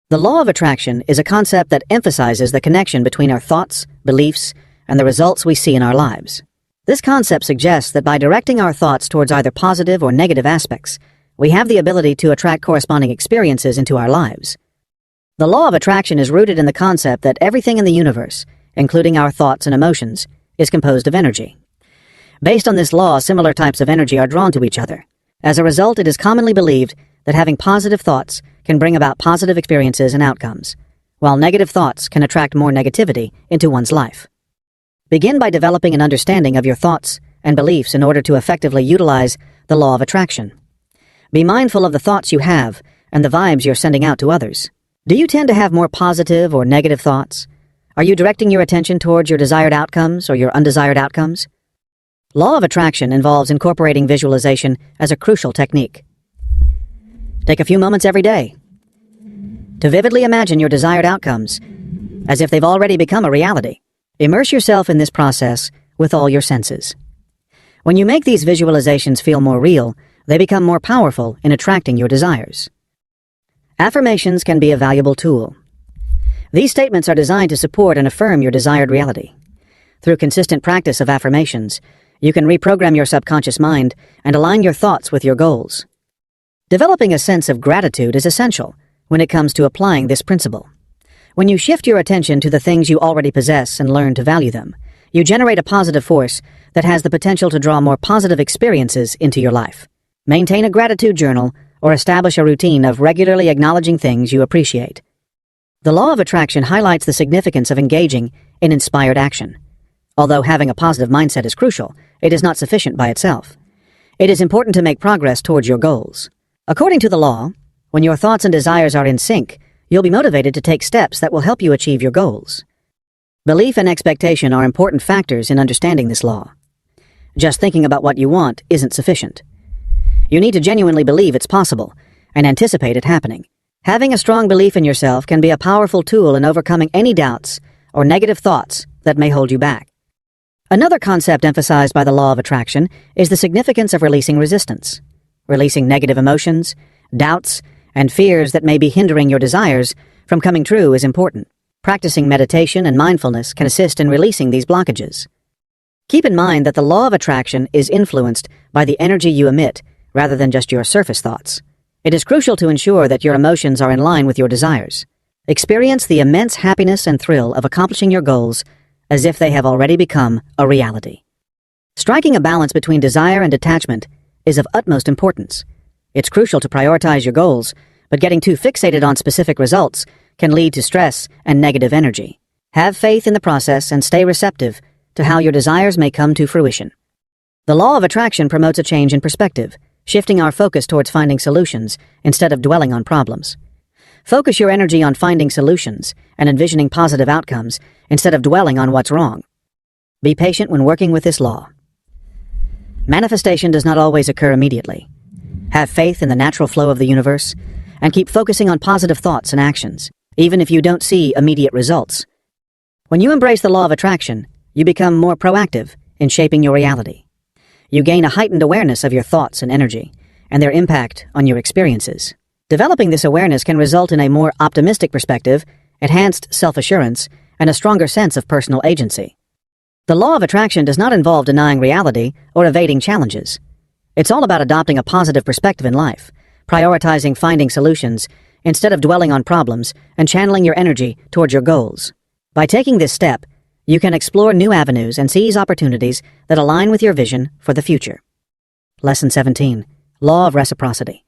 The law of attraction is a concept that emphasizes the connection between our thoughts, beliefs, and the results we see in our lives. This concept suggests that by directing our thoughts towards either positive or negative aspects, we have the ability to attract corresponding experiences into our lives. The law of attraction is rooted in the concept that everything in the universe, including our thoughts and emotions, is composed of energy. Based on this law, similar types of energy are drawn to each other. As a result, it is commonly believed that having positive thoughts can bring about positive experiences and outcomes, while negative thoughts can attract more negativity into one's life. Begin by developing an understanding of your thoughts and beliefs in order to effectively utilize the law of attraction. Be mindful of the thoughts you have and the vibes you're sending out to others. Do you tend to have more positive or negative thoughts? Are you directing your attention towards your desired outcomes or your undesired outcomes? Law of attraction involves incorporating visualization as a crucial technique. Take a few moments every day to vividly imagine your desired outcomes as if they've already become a reality. Immerse yourself in this process with all your senses. When you make these visualizations feel more real, they become more powerful in attracting your desires. Affirmations can be a valuable tool. These statements are designed to support and affirm your desired reality. Through consistent practice of affirmations, you can reprogram your subconscious mind and align your thoughts with your goals. Developing a sense of gratitude is essential when it comes to applying this principle. When you shift your attention to the things you already possess and learn to value them, you generate a positive force that has the potential to draw more positive experiences into your life. Maintain a gratitude journal or establish a routine of regularly acknowledging things you appreciate. The law of attraction highlights the significance of engaging in inspired action. Although having a positive mindset is crucial, it is not sufficient by itself. It is important to make progress towards your goals. According to the law, when your thoughts and desires are in sync, you'll be motivated to take steps that will help you achieve your goals. Belief and expectation are important factors in understanding this law. Just thinking about what you want isn't sufficient. You need to genuinely believe it's possible and anticipate it happening. Having a strong belief in yourself can be a powerful tool in overcoming any doubts or negative thoughts that may hold you back. Another concept emphasized by the law of attraction is the significance of releasing resistance. Releasing negative emotions, doubts, and fears that may be hindering your desires from coming true is important. Practicing meditation and mindfulness can assist in releasing these blockages. Keep in mind that the law of attraction is influenced by the energy you emit rather than just your surface thoughts. It is crucial to ensure that your emotions are in line with your desires. Experience the immense happiness and thrill of accomplishing your goals as if they have already become a reality. Striking a balance between desire and detachment is of utmost importance. It's crucial to prioritize your goals, but getting too fixated on specific results can lead to stress and negative energy. Have faith in the process and stay receptive to how your desires may come to fruition. The law of attraction promotes a change in perspective, shifting our focus towards finding solutions instead of dwelling on problems. Focus your energy on finding solutions and envisioning positive outcomes instead of dwelling on what's wrong. Be patient when working with this law. Manifestation does not always occur immediately. Have faith in the natural flow of the universe and keep focusing on positive thoughts and actions, even if you don't see immediate results. When you embrace the law of attraction, you become more proactive in shaping your reality. You gain a heightened awareness of your thoughts and energy and their impact on your experiences. Developing this awareness can result in a more optimistic perspective, enhanced self-assurance, and a stronger sense of personal agency. The law of attraction does not involve denying reality or evading challenges. It's all about adopting a positive perspective in life, prioritizing finding solutions instead of dwelling on problems, and channeling your energy towards your goals. By taking this step, you can explore new avenues and seize opportunities that align with your vision for the future. Lesson 17. Law of Reciprocity.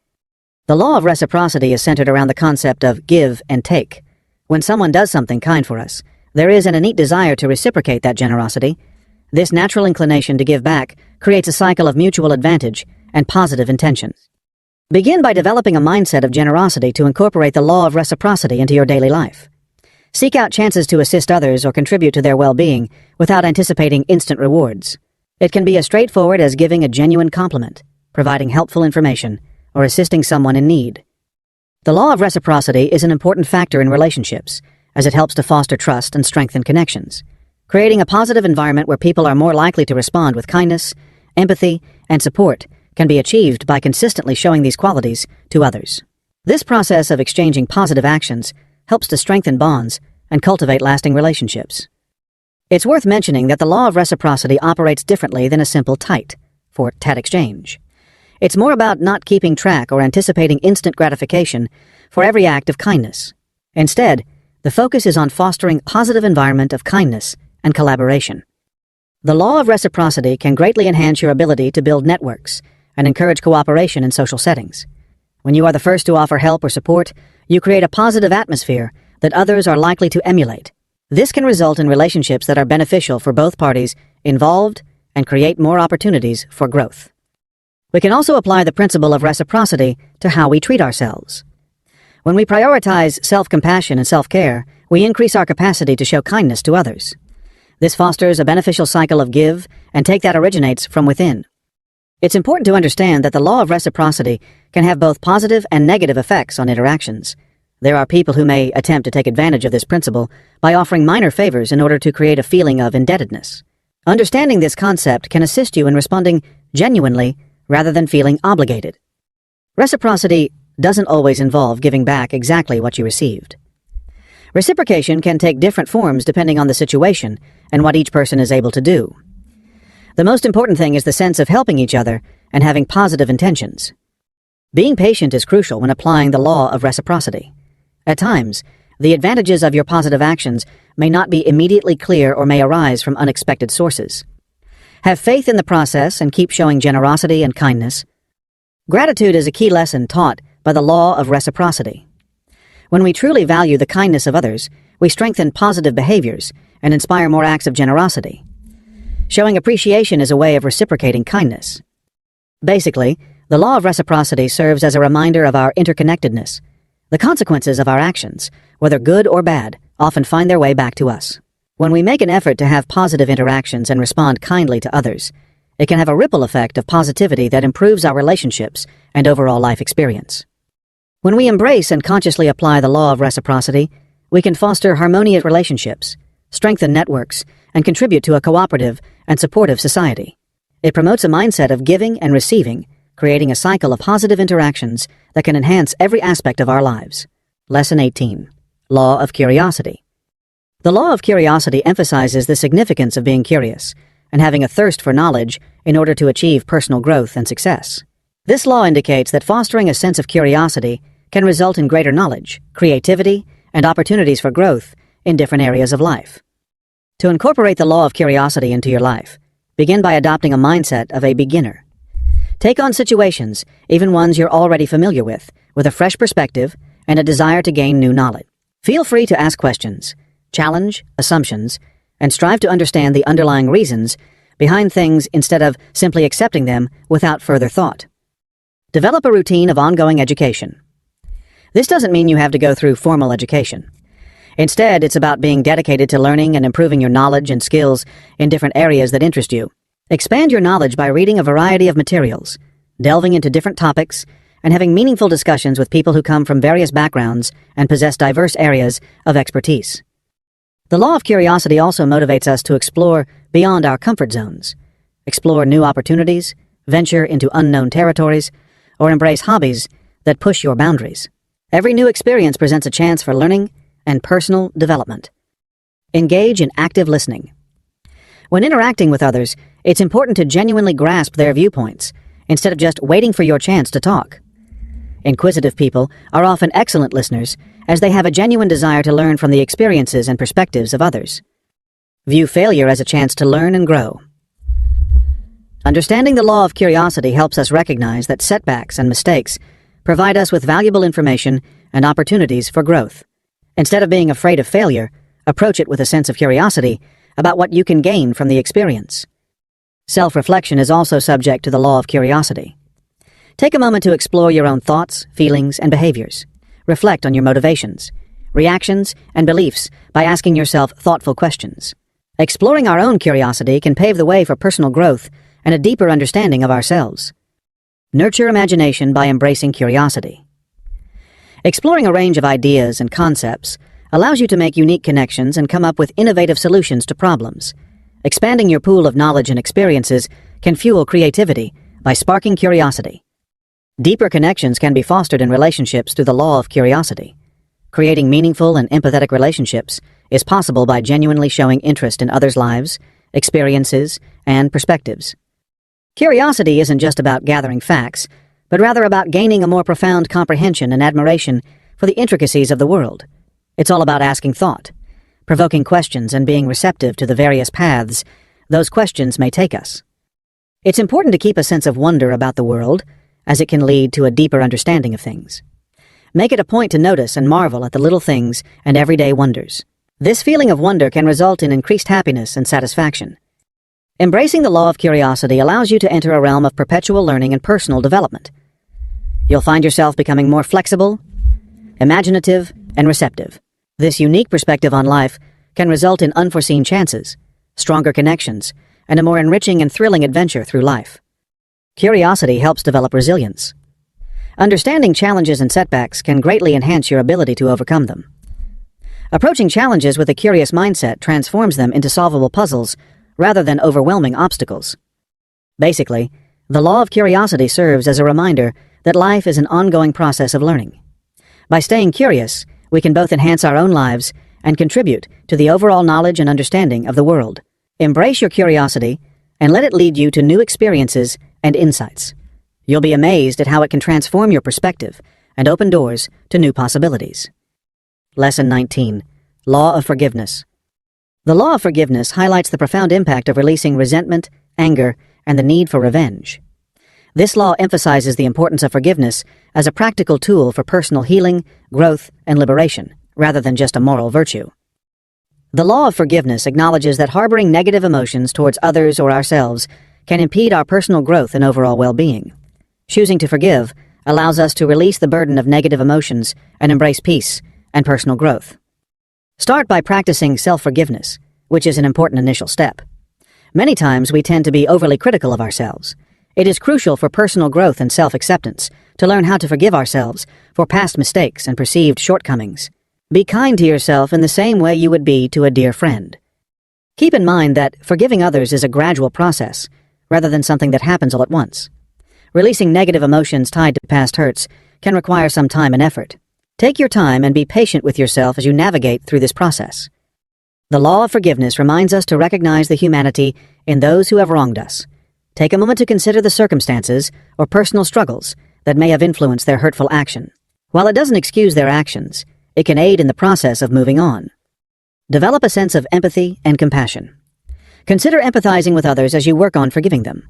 The law of reciprocity is centered around the concept of give and take. When someone does something kind for us, there is an innate desire to reciprocate that generosity. This natural inclination to give back creates a cycle of mutual advantage and positive intentions. Begin by developing a mindset of generosity to incorporate the law of reciprocity into your daily life. Seek out chances to assist others or contribute to their well-being without anticipating instant rewards. It can be as straightforward as giving a genuine compliment, providing helpful information, or assisting someone in need. The law of reciprocity is an important factor in relationships, as it helps to foster trust and strengthen connections, creating a positive environment where people are more likely to respond with kindness, empathy, and support can be achieved by consistently showing these qualities to others. This process of exchanging positive actions helps to strengthen bonds and cultivate lasting relationships. It's worth mentioning that the law of reciprocity operates differently than a simple TITE, for tat exchange. It's more about not keeping track or anticipating instant gratification for every act of kindness. Instead, the focus is on fostering a positive environment of kindness and collaboration. The law of reciprocity can greatly enhance your ability to build networks and encourage cooperation in social settings. When you are the first to offer help or support, you create a positive atmosphere that others are likely to emulate. This can result in relationships that are beneficial for both parties involved and create more opportunities for growth. We can also apply the principle of reciprocity to how we treat ourselves. When we prioritize self-compassion and self-care, we increase our capacity to show kindness to others. This fosters a beneficial cycle of give and take that originates from within. It's important to understand that the law of reciprocity can have both positive and negative effects on interactions. There are people who may attempt to take advantage of this principle by offering minor favors in order to create a feeling of indebtedness. Understanding this concept can assist you in responding genuinely rather than feeling obligated. Reciprocity doesn't always involve giving back exactly what you received. Reciprocation can take different forms depending on the situation and what each person is able to do. The most important thing is the sense of helping each other and having positive intentions. Being patient is crucial when applying the law of reciprocity. At times, the advantages of your positive actions may not be immediately clear or may arise from unexpected sources. Have faith in the process and keep showing generosity and kindness. Gratitude is a key lesson taught by the law of reciprocity. When we truly value the kindness of others, we strengthen positive behaviors and inspire more acts of generosity. Showing appreciation is a way of reciprocating kindness. Basically, the law of reciprocity serves as a reminder of our interconnectedness. The consequences of our actions, whether good or bad, often find their way back to us. When we make an effort to have positive interactions and respond kindly to others, it can have a ripple effect of positivity that improves our relationships and overall life experience. When we embrace and consciously apply the law of reciprocity, we can foster harmonious relationships, strengthen networks, and contribute to a cooperative and supportive society. It promotes a mindset of giving and receiving, creating a cycle of positive interactions that can enhance every aspect of our lives. Lesson 18. Law of Curiosity. The law of curiosity emphasizes the significance of being curious and having a thirst for knowledge in order to achieve personal growth and success. This law indicates that fostering a sense of curiosity can result in greater knowledge, creativity, and opportunities for growth in different areas of life. To incorporate the law of curiosity into your life, begin by adopting a mindset of a beginner. Take on situations, even ones you're already familiar with a fresh perspective and a desire to gain new knowledge. Feel free to ask questions, challenge assumptions, and strive to understand the underlying reasons behind things instead of simply accepting them without further thought. Develop a routine of ongoing education. This doesn't mean you have to go through formal education. Instead, it's about being dedicated to learning and improving your knowledge and skills in different areas that interest you. Expand your knowledge by reading a variety of materials, delving into different topics, and having meaningful discussions with people who come from various backgrounds and possess diverse areas of expertise. The law of curiosity also motivates us to explore beyond our comfort zones, explore new opportunities, venture into unknown territories, or embrace hobbies that push your boundaries. Every new experience presents a chance for learning and personal development. Engage in active listening. When interacting with others, it's important to genuinely grasp their viewpoints instead of just waiting for your chance to talk. Inquisitive people are often excellent listeners as they have a genuine desire to learn from the experiences and perspectives of others. View failure as a chance to learn and grow. Understanding the law of curiosity helps us recognize that setbacks and mistakes provide us with valuable information and opportunities for growth. Instead of being afraid of failure, approach it with a sense of curiosity about what you can gain from the experience. Self-reflection is also subject to the law of curiosity. Take a moment to explore your own thoughts, feelings, and behaviors. Reflect on your motivations, reactions, and beliefs by asking yourself thoughtful questions. Exploring our own curiosity can pave the way for personal growth and a deeper understanding of ourselves. Nurture imagination by embracing curiosity. Exploring a range of ideas and concepts allows you to make unique connections and come up with innovative solutions to problems. Expanding your pool of knowledge and experiences can fuel creativity by sparking curiosity. Deeper connections can be fostered in relationships through the law of curiosity. Creating meaningful and empathetic relationships is possible by genuinely showing interest in others' lives, experiences, and perspectives. Curiosity isn't just about gathering facts, but rather about gaining a more profound comprehension and admiration for the intricacies of the world. It's all about asking thought, provoking questions, and being receptive to the various paths those questions may take us. It's important to keep a sense of wonder about the world, as it can lead to a deeper understanding of things. Make it a point to notice and marvel at the little things and everyday wonders. This feeling of wonder can result in increased happiness and satisfaction. Embracing the law of curiosity allows you to enter a realm of perpetual learning and personal development. You'll find yourself becoming more flexible, imaginative, and receptive. This unique perspective on life can result in unforeseen chances, stronger connections, and a more enriching and thrilling adventure through life. Curiosity helps develop resilience. Understanding challenges and setbacks can greatly enhance your ability to overcome them. Approaching challenges with a curious mindset transforms them into solvable puzzles rather than overwhelming obstacles. Basically, the law of curiosity serves as a reminder that life is an ongoing process of learning. By staying curious, we can both enhance our own lives and contribute to the overall knowledge and understanding of the world. Embrace your curiosity and let it lead you to new experiences and insights. You'll be amazed at how it can transform your perspective and open doors to new possibilities. Lesson 19. Law of Forgiveness. The law of forgiveness highlights the profound impact of releasing resentment, anger, and the need for revenge. This law emphasizes the importance of forgiveness as a practical tool for personal healing, growth, and liberation, rather than just a moral virtue. The law of forgiveness acknowledges that harboring negative emotions towards others or ourselves can impede our personal growth and overall well-being. Choosing to forgive allows us to release the burden of negative emotions and embrace peace and personal growth. Start by practicing self-forgiveness, which is an important initial step. Many times we tend to be overly critical of ourselves. It is crucial for personal growth and self-acceptance to learn how to forgive ourselves for past mistakes and perceived shortcomings. Be kind to yourself in the same way you would be to a dear friend. Keep in mind that forgiving others is a gradual process, rather than something that happens all at once. Releasing negative emotions tied to past hurts can require some time and effort. Take your time and be patient with yourself as you navigate through this process. The law of forgiveness reminds us to recognize the humanity in those who have wronged us. Take a moment to consider the circumstances or personal struggles that may have influenced their hurtful action. While it doesn't excuse their actions, it can aid in the process of moving on. Develop a sense of empathy and compassion. Consider empathizing with others as you work on forgiving them.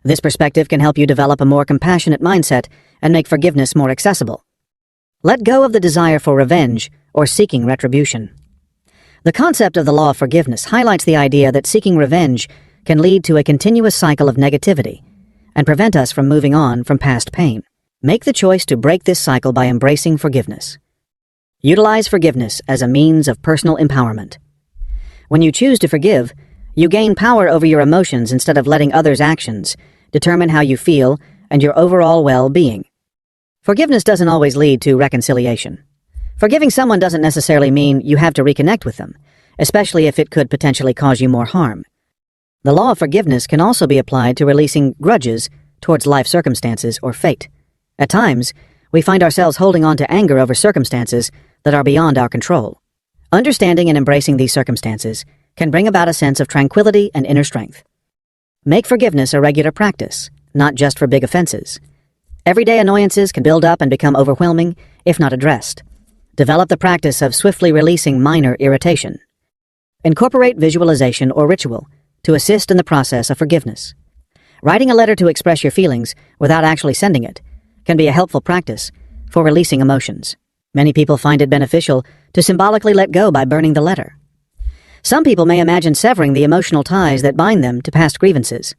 This perspective can help you develop a more compassionate mindset and make forgiveness more accessible. Let go of the desire for revenge or seeking retribution. The concept of the law of forgiveness highlights the idea that seeking revenge can lead to a continuous cycle of negativity and prevent us from moving on from past pain. Make the choice to break this cycle by embracing forgiveness. Utilize forgiveness as a means of personal empowerment. When you choose to forgive, you gain power over your emotions instead of letting others' actions determine how you feel and your overall well-being. Forgiveness doesn't always lead to reconciliation. Forgiving someone doesn't necessarily mean you have to reconnect with them, especially if it could potentially cause you more harm. The law of forgiveness can also be applied to releasing grudges towards life circumstances or fate. At times, we find ourselves holding on to anger over circumstances that are beyond our control. Understanding and embracing these circumstances can bring about a sense of tranquility and inner strength. Make forgiveness a regular practice, not just for big offenses. Everyday annoyances can build up and become overwhelming if not addressed. Develop the practice of swiftly releasing minor irritation. Incorporate visualization or ritual to assist in the process of forgiveness. Writing a letter to express your feelings without actually sending it can be a helpful practice for releasing emotions. Many people find it beneficial to symbolically let go by burning the letter. Some people may imagine severing the emotional ties that bind them to past grievances.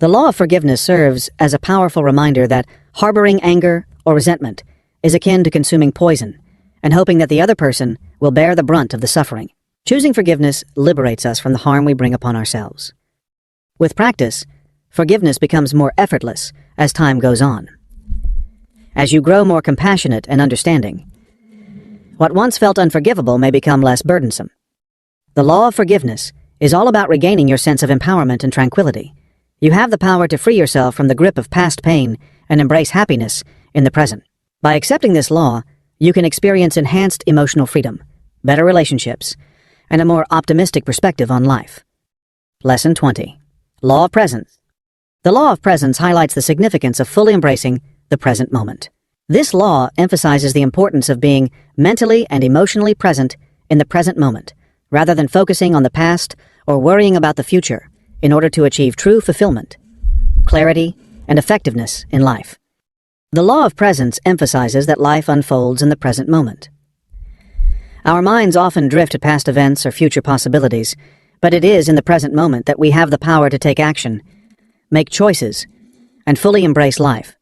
The law of forgiveness serves as a powerful reminder that harboring anger or resentment is akin to consuming poison and hoping that the other person will bear the brunt of the suffering. Choosing forgiveness liberates us from the harm we bring upon ourselves. With practice, forgiveness becomes more effortless as time goes on. As you grow more compassionate and understanding, what once felt unforgivable may become less burdensome. The law of forgiveness is all about regaining your sense of empowerment and tranquility. You have the power to free yourself from the grip of past pain and embrace happiness in the present. By accepting this law, you can experience enhanced emotional freedom, better relationships, and a more optimistic perspective on life. Lesson 20. Law of Presence. The law of presence highlights the significance of fully embracing the present moment. This law emphasizes the importance of being mentally and emotionally present in the present moment, rather than focusing on the past or worrying about the future, in order to achieve true fulfillment, clarity, and effectiveness in life. The law of presence emphasizes that life unfolds in the present moment. Our minds often drift to past events or future possibilities, but it is in the present moment that we have the power to take action, make choices, and fully embrace life.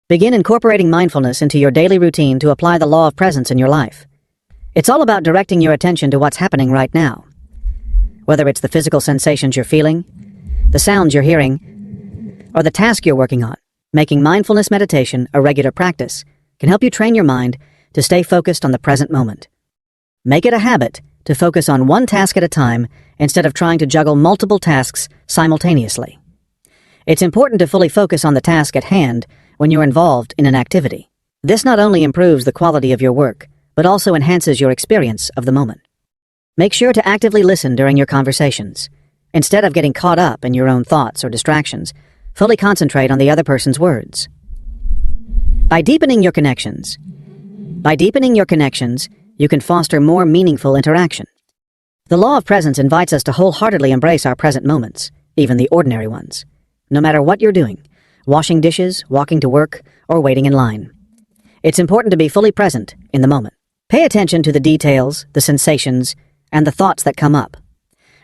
Begin incorporating mindfulness into your daily routine to apply the law of presence in your life. It's all about directing your attention to what's happening right now. Whether it's the physical sensations you're feeling, the sounds you're hearing, or the task you're working on, making mindfulness meditation a regular practice can help you train your mind to stay focused on the present moment. Make it a habit to focus on one task at a time instead of trying to juggle multiple tasks simultaneously. It's important to fully focus on the task at hand when you're involved in an activity. This not only improves the quality of your work, but also enhances your experience of the moment. Make sure to actively listen during your conversations. Instead of getting caught up in your own thoughts or distractions, fully concentrate on the other person's words. By deepening your connections, you can foster more meaningful interaction. The law of presence invites us to wholeheartedly embrace our present moments, even the ordinary ones. No matter what you're doing, washing dishes, walking to work, or waiting in line, it's important to be fully present in the moment. Pay attention to the details, the sensations, and the thoughts that come up.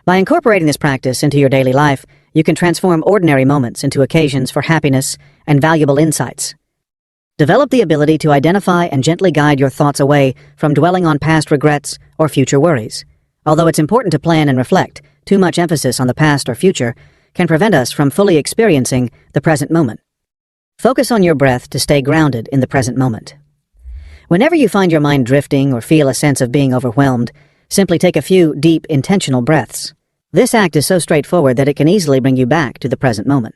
By incorporating this practice into your daily life, you can transform ordinary moments into occasions for happiness and valuable insights. Develop the ability to identify and gently guide your thoughts away from dwelling on past regrets or future worries. Although it's important to plan and reflect, too much emphasis on the past or future can prevent us from fully experiencing the present moment. Focus on your breath to stay grounded in the present moment. Whenever you find your mind drifting or feel a sense of being overwhelmed, simply take a few deep, intentional breaths. This act is so straightforward that it can easily bring you back to the present moment.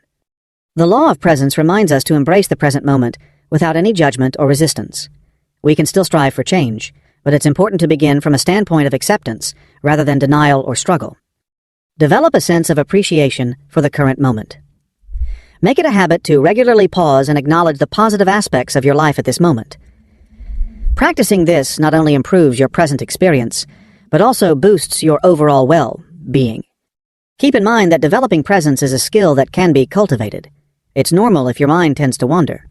The law of presence reminds us to embrace the present moment without any judgment or resistance. We can still strive for change, but it's important to begin from a standpoint of acceptance rather than denial or struggle. Develop a sense of appreciation for the current moment. Make it a habit to regularly pause and acknowledge the positive aspects of your life at this moment. Practicing this not only improves your present experience, but also boosts your overall well-being. Keep in mind that developing presence is a skill that can be cultivated. It's normal if your mind tends to wander.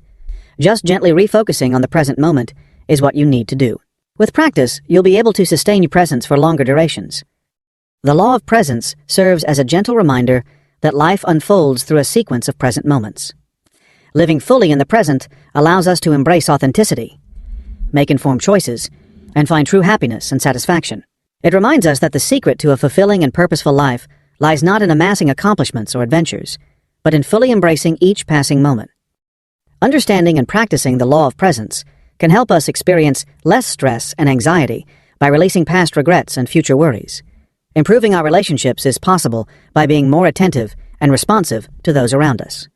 Just gently refocusing on the present moment is what you need to do. With practice, you'll be able to sustain your presence for longer durations. The law of presence serves as a gentle reminder that life unfolds through a sequence of present moments. Living fully in the present allows us to embrace authenticity, make informed choices, and find true happiness and satisfaction. It reminds us that the secret to a fulfilling and purposeful life lies not in amassing accomplishments or adventures, but in fully embracing each passing moment. Understanding and practicing the law of presence can help us experience less stress and anxiety by releasing past regrets and future worries. Improving our relationships is possible by being more attentive and responsive to those around us.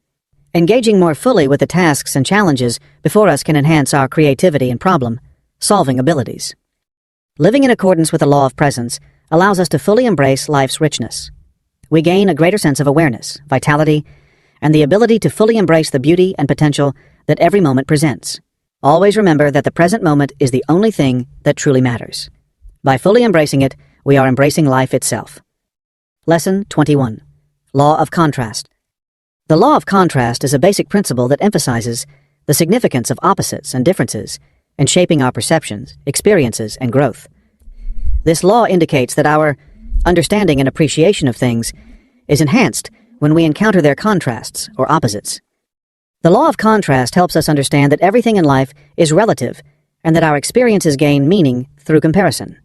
Engaging more fully with the tasks and challenges before us can enhance our creativity and problem-solving abilities. Living in accordance with the law of presence allows us to fully embrace life's richness. We gain a greater sense of awareness, vitality, and the ability to fully embrace the beauty and potential that every moment presents. Always remember that the present moment is the only thing that truly matters. By fully embracing it, we are embracing life itself. Lesson 21. Law of Contrast. The law of contrast is a basic principle that emphasizes the significance of opposites and differences in shaping our perceptions, experiences, and growth. This law indicates that our understanding and appreciation of things is enhanced when we encounter their contrasts or opposites. The law of contrast helps us understand that everything in life is relative and that our experiences gain meaning through comparison.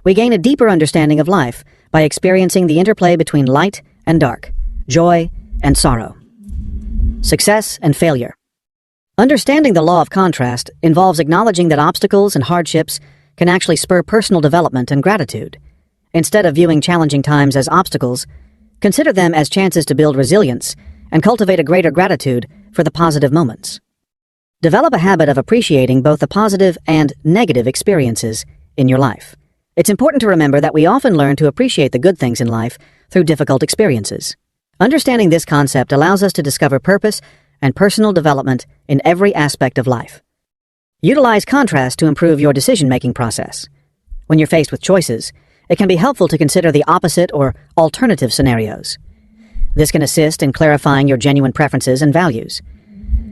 We gain a deeper understanding of life by experiencing the interplay between light and dark, joy and sorrow, success and failure. Understanding the law of contrast involves acknowledging that obstacles and hardships can actually spur personal development and gratitude. Instead of viewing challenging times as obstacles, consider them as chances to build resilience and cultivate a greater gratitude for the positive moments. Develop a habit of appreciating both the positive and negative experiences in your life. It's important to remember that we often learn to appreciate the good things in life through difficult experiences. Understanding this concept allows us to discover purpose and personal development in every aspect of life. Utilize contrast to improve your decision-making process. When you're faced with choices, it can be helpful to consider the opposite or alternative scenarios. This can assist in clarifying your genuine preferences and values,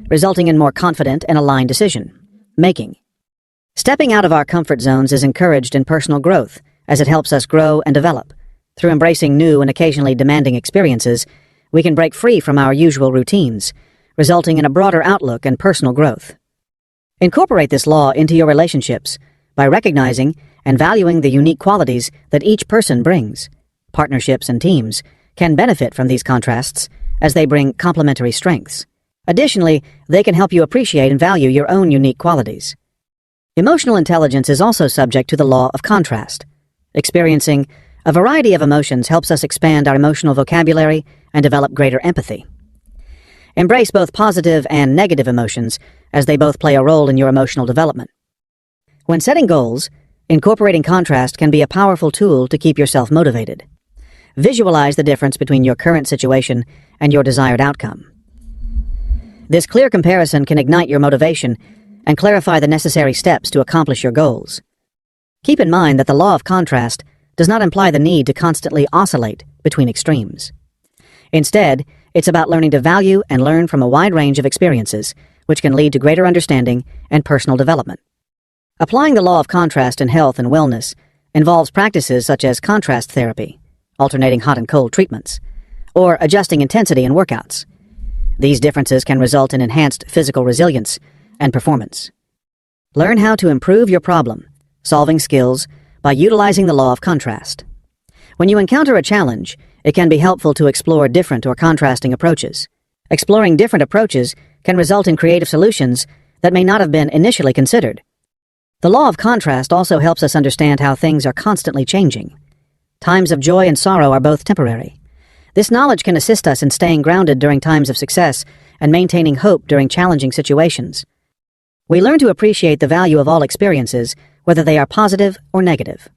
resulting in more confident and aligned decision-making. Stepping out of our comfort zones is encouraged in personal growth, as it helps us grow and develop. Through embracing new and occasionally demanding experiences, we can break free from our usual routines, resulting in a broader outlook and personal growth. Incorporate this law into your relationships by recognizing and valuing the unique qualities that each person brings. Partnerships and teams can benefit from these contrasts as they bring complementary strengths. Additionally, they can help you appreciate and value your own unique qualities. Emotional intelligence is also subject to the law of contrast. Experiencing a variety of emotions helps us expand our emotional vocabulary and develop greater empathy. Embrace both positive and negative emotions, as they both play a role in your emotional development. When setting goals, incorporating contrast can be a powerful tool to keep yourself motivated. Visualize the difference between your current situation and your desired outcome. This clear comparison can ignite your motivation and clarify the necessary steps to accomplish your goals. Keep in mind that the law of contrast does not imply the need to constantly oscillate between extremes. Instead, it's about learning to value and learn from a wide range of experiences, which can lead to greater understanding and personal development. Applying the law of contrast in health and wellness involves practices such as contrast therapy, alternating hot and cold treatments, or adjusting intensity in workouts. These differences can result in enhanced physical resilience and performance. Learn how to improve your problem-solving skills by utilizing the law of contrast. When you encounter a challenge, it can be helpful to explore different or contrasting approaches. Exploring different approaches can result in creative solutions that may not have been initially considered. The law of contrast also helps us understand how things are constantly changing. Times of joy and sorrow are both temporary. This knowledge can assist us in staying grounded during times of success and maintaining hope during challenging situations. We learn to appreciate the value of all experiences, whether they are positive or negative.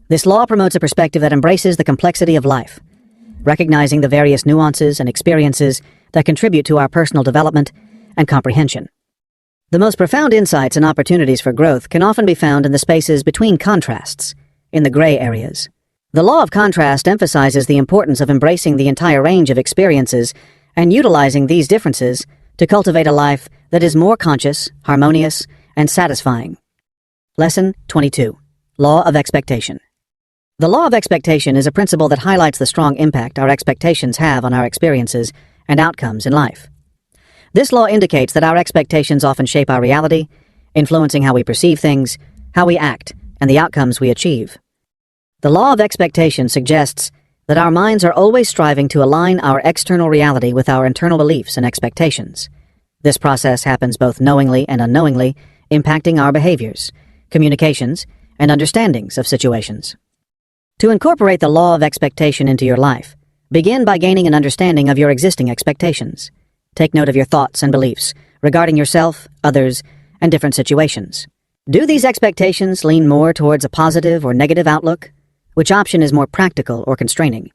This law promotes a perspective that embraces the complexity of life, recognizing the various nuances and experiences that contribute to our personal development and comprehension. The most profound insights and opportunities for growth can often be found in the spaces between contrasts, in the gray areas. The law of contrast emphasizes the importance of embracing the entire range of experiences and utilizing these differences to cultivate a life that is more conscious, harmonious, and satisfying. Lesson 22. Law of Expectation. The law of expectation is a principle that highlights the strong impact our expectations have on our experiences and outcomes in life. This law indicates that our expectations often shape our reality, influencing how we perceive things, how we act, and the outcomes we achieve. The law of expectation suggests that our minds are always striving to align our external reality with our internal beliefs and expectations. This process happens both knowingly and unknowingly, impacting our behaviors, communications, and understandings of situations. To incorporate the law of expectation into your life, begin by gaining an understanding of your existing expectations. Take note of your thoughts and beliefs regarding yourself, others, and different situations. Do these expectations lean more towards a positive or negative outlook? Which option is more practical or constraining?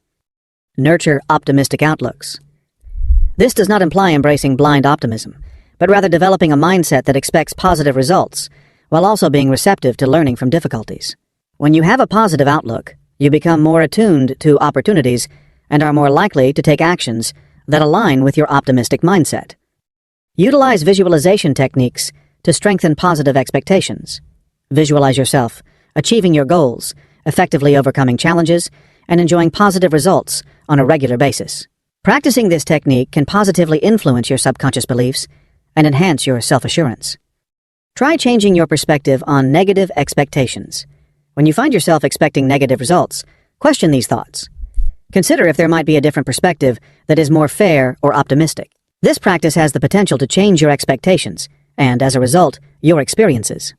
Nurture optimistic outlooks. This does not imply embracing blind optimism, but rather developing a mindset that expects positive results, while also being receptive to learning from difficulties. When you have a positive outlook, you become more attuned to opportunities and are more likely to take actions that align with your optimistic mindset. Utilize visualization techniques to strengthen positive expectations. Visualize yourself achieving your goals, effectively overcoming challenges, and enjoying positive results on a regular basis. Practicing this technique can positively influence your subconscious beliefs and enhance your self-assurance. Try changing your perspective on negative expectations. When you find yourself expecting negative results, question these thoughts. Consider if there might be a different perspective that is more fair or optimistic. This practice has the potential to change your expectations and, as a result, your experiences.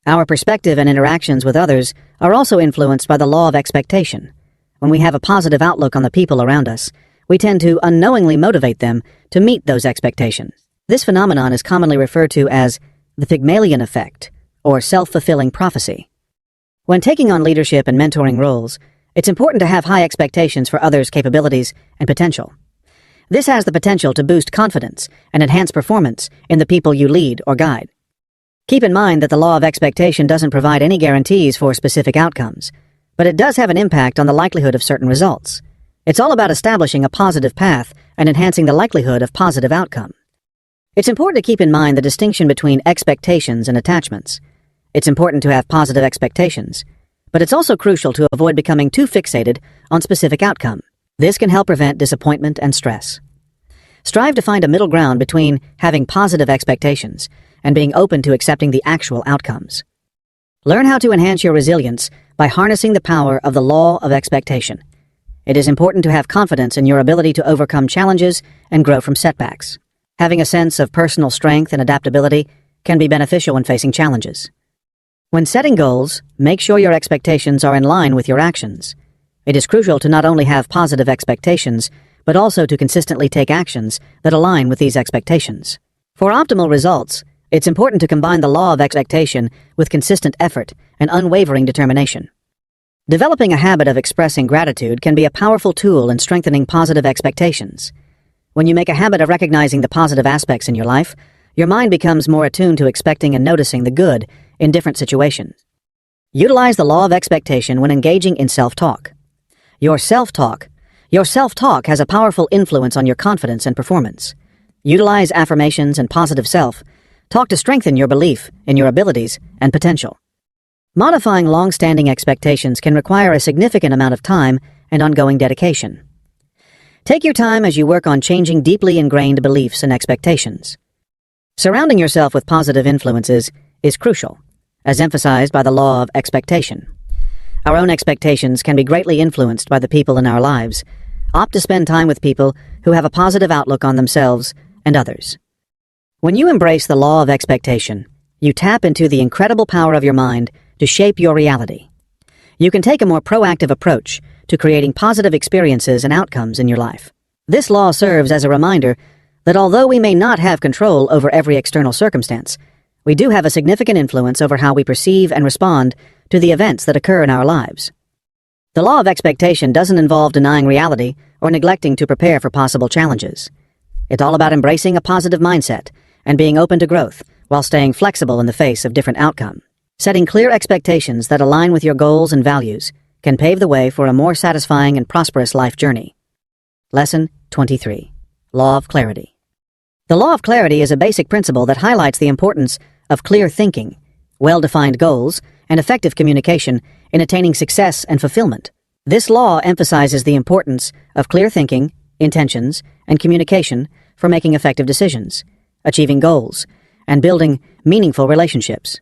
Our perspective and interactions with others are also influenced by the law of expectation. When we have a positive outlook on the people around us, we tend to unknowingly motivate them to meet those expectations. This phenomenon is commonly referred to as the Pygmalion effect, or self-fulfilling prophecy. When taking on leadership and mentoring roles, it's important to have high expectations for others' capabilities and potential. This has the potential to boost confidence and enhance performance in the people you lead or guide. Keep in mind that the law of expectation doesn't provide any guarantees for specific outcomes, but it does have an impact on the likelihood of certain results. It's all about establishing a positive path and enhancing the likelihood of positive outcome. It's important to keep in mind the distinction between expectations and attachments. It's important to have positive expectations, but it's also crucial to avoid becoming too fixated on specific outcome. This can help prevent disappointment and stress. Strive to find a middle ground between having positive expectations and being open to accepting the actual outcomes. Learn how to enhance your resilience by harnessing the power of the law of expectation. It is important to have confidence in your ability to overcome challenges and grow from setbacks. Having a sense of personal strength and adaptability can be beneficial when facing challenges. When setting goals, make sure your expectations are in line with your actions. It is crucial to not only have positive expectations, but also to consistently take actions that align with these expectations. For optimal results, it's important to combine the law of expectation with consistent effort and unwavering determination. Developing a habit of expressing gratitude can be a powerful tool in strengthening positive expectations. When you make a habit of recognizing the positive aspects in your life, your mind becomes more attuned to expecting and noticing the good in different situations. Utilize the law of expectation when engaging in self-talk. Your self-talk has a powerful influence on your confidence and performance. Utilize affirmations and positive self-talk to strengthen your belief in your abilities and potential. Modifying long-standing expectations can require a significant amount of time and ongoing dedication. Take your time as you work on changing deeply ingrained beliefs and expectations. Surrounding yourself with positive influences is crucial, as emphasized by the law of expectation. Our own expectations can be greatly influenced by the people in our lives. Opt to spend time with people who have a positive outlook on themselves and others. When you embrace the law of expectation, you tap into the incredible power of your mind to shape your reality. You can take a more proactive approach to creating positive experiences and outcomes in your life. This law serves as a reminder that although we may not have control over every external circumstance, we do have a significant influence over how we perceive and respond to the events that occur in our lives. The law of expectation doesn't involve denying reality or neglecting to prepare for possible challenges. It's all about embracing a positive mindset and being open to growth while staying flexible in the face of different outcomes. Setting clear expectations that align with your goals and values can pave the way for a more satisfying and prosperous life journey. Lesson 23. Law of Clarity. The law of clarity is a basic principle that highlights the importance of clear thinking, well-defined goals, and effective communication in attaining success and fulfillment. This law emphasizes the importance of clear thinking, intentions, and communication for making effective decisions, achieving goals, and building meaningful relationships.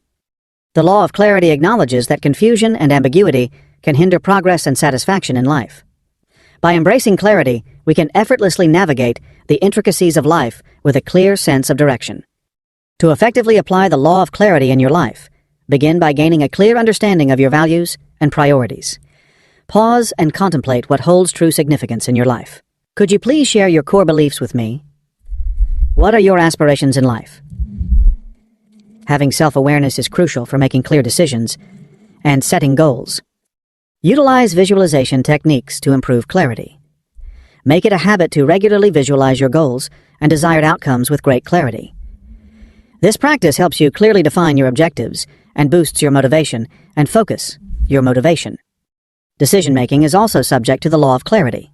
The law of clarity acknowledges that confusion and ambiguity can hinder progress and satisfaction in life. By embracing clarity, we can effortlessly navigate the intricacies of life with a clear sense of direction. To effectively apply the law of clarity in your life, begin by gaining a clear understanding of your values and priorities. Pause and contemplate what holds true significance in your life. Could you please share your core beliefs with me? What are your aspirations in life? Having self-awareness is crucial for making clear decisions and setting goals. Utilize visualization techniques to improve clarity. Make it a habit to regularly visualize your goals and desired outcomes with great clarity. This practice helps you clearly define your objectives and boosts your motivation and focus your motivation. Decision-making is also subject to the law of clarity.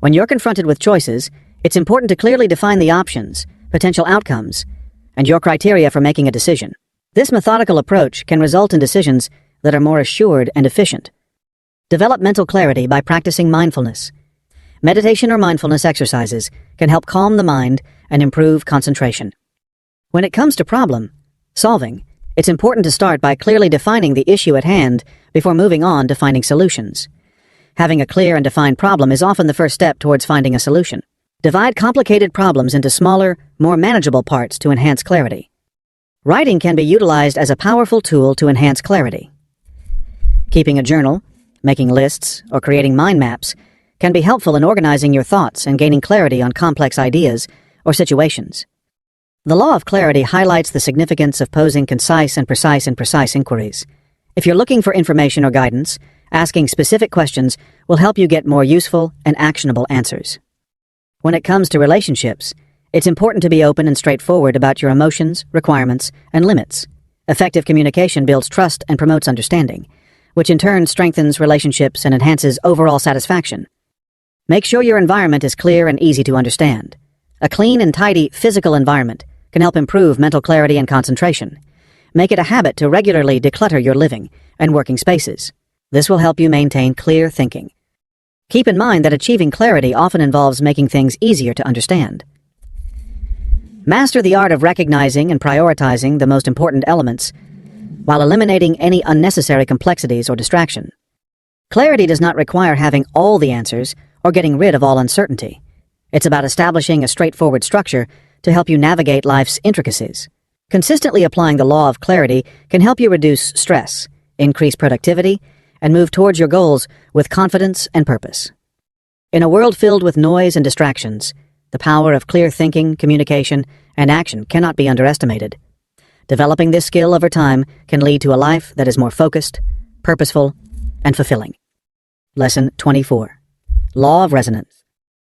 When you're confronted with choices, it's important to clearly define the options, potential outcomes, and your criteria for making a decision. This methodical approach can result in decisions that are more assured and efficient. Develop mental clarity by practicing mindfulness. Meditation or mindfulness exercises can help calm the mind and improve concentration. When it comes to problem solving, it's important to start by clearly defining the issue at hand before moving on to finding solutions. Having a clear and defined problem is often the first step towards finding a solution. Divide complicated problems into smaller, more manageable parts to enhance clarity. Writing can be utilized as a powerful tool to enhance clarity. Keeping a journal, making lists, or creating mind maps can be helpful in organizing your thoughts and gaining clarity on complex ideas or situations. The law of clarity highlights the significance of posing concise and precise inquiries. If you're looking for information or guidance, asking specific questions will help you get more useful and actionable answers. When it comes to relationships, it's important to be open and straightforward about your emotions, requirements, and limits. Effective communication builds trust and promotes understanding, which in turn strengthens relationships and enhances overall satisfaction. Make sure your environment is clear and easy to understand. A clean and tidy physical environment can help improve mental clarity and concentration. Make it a habit to regularly declutter your living and working spaces. This will help you maintain clear thinking. Keep in mind that achieving clarity often involves making things easier to understand. Master the art of recognizing and prioritizing the most important elements while eliminating any unnecessary complexities or distraction. Clarity does not require having all the answers or getting rid of all uncertainty. It's about establishing a straightforward structure to help you navigate life's intricacies. Consistently applying the law of clarity can help you reduce stress, increase productivity, and move towards your goals with confidence and purpose. In a world filled with noise and distractions, the power of clear thinking, communication, and action cannot be underestimated. Developing this skill over time can lead to a life that is more focused, purposeful, and fulfilling. Lesson 24. Law of Resonance.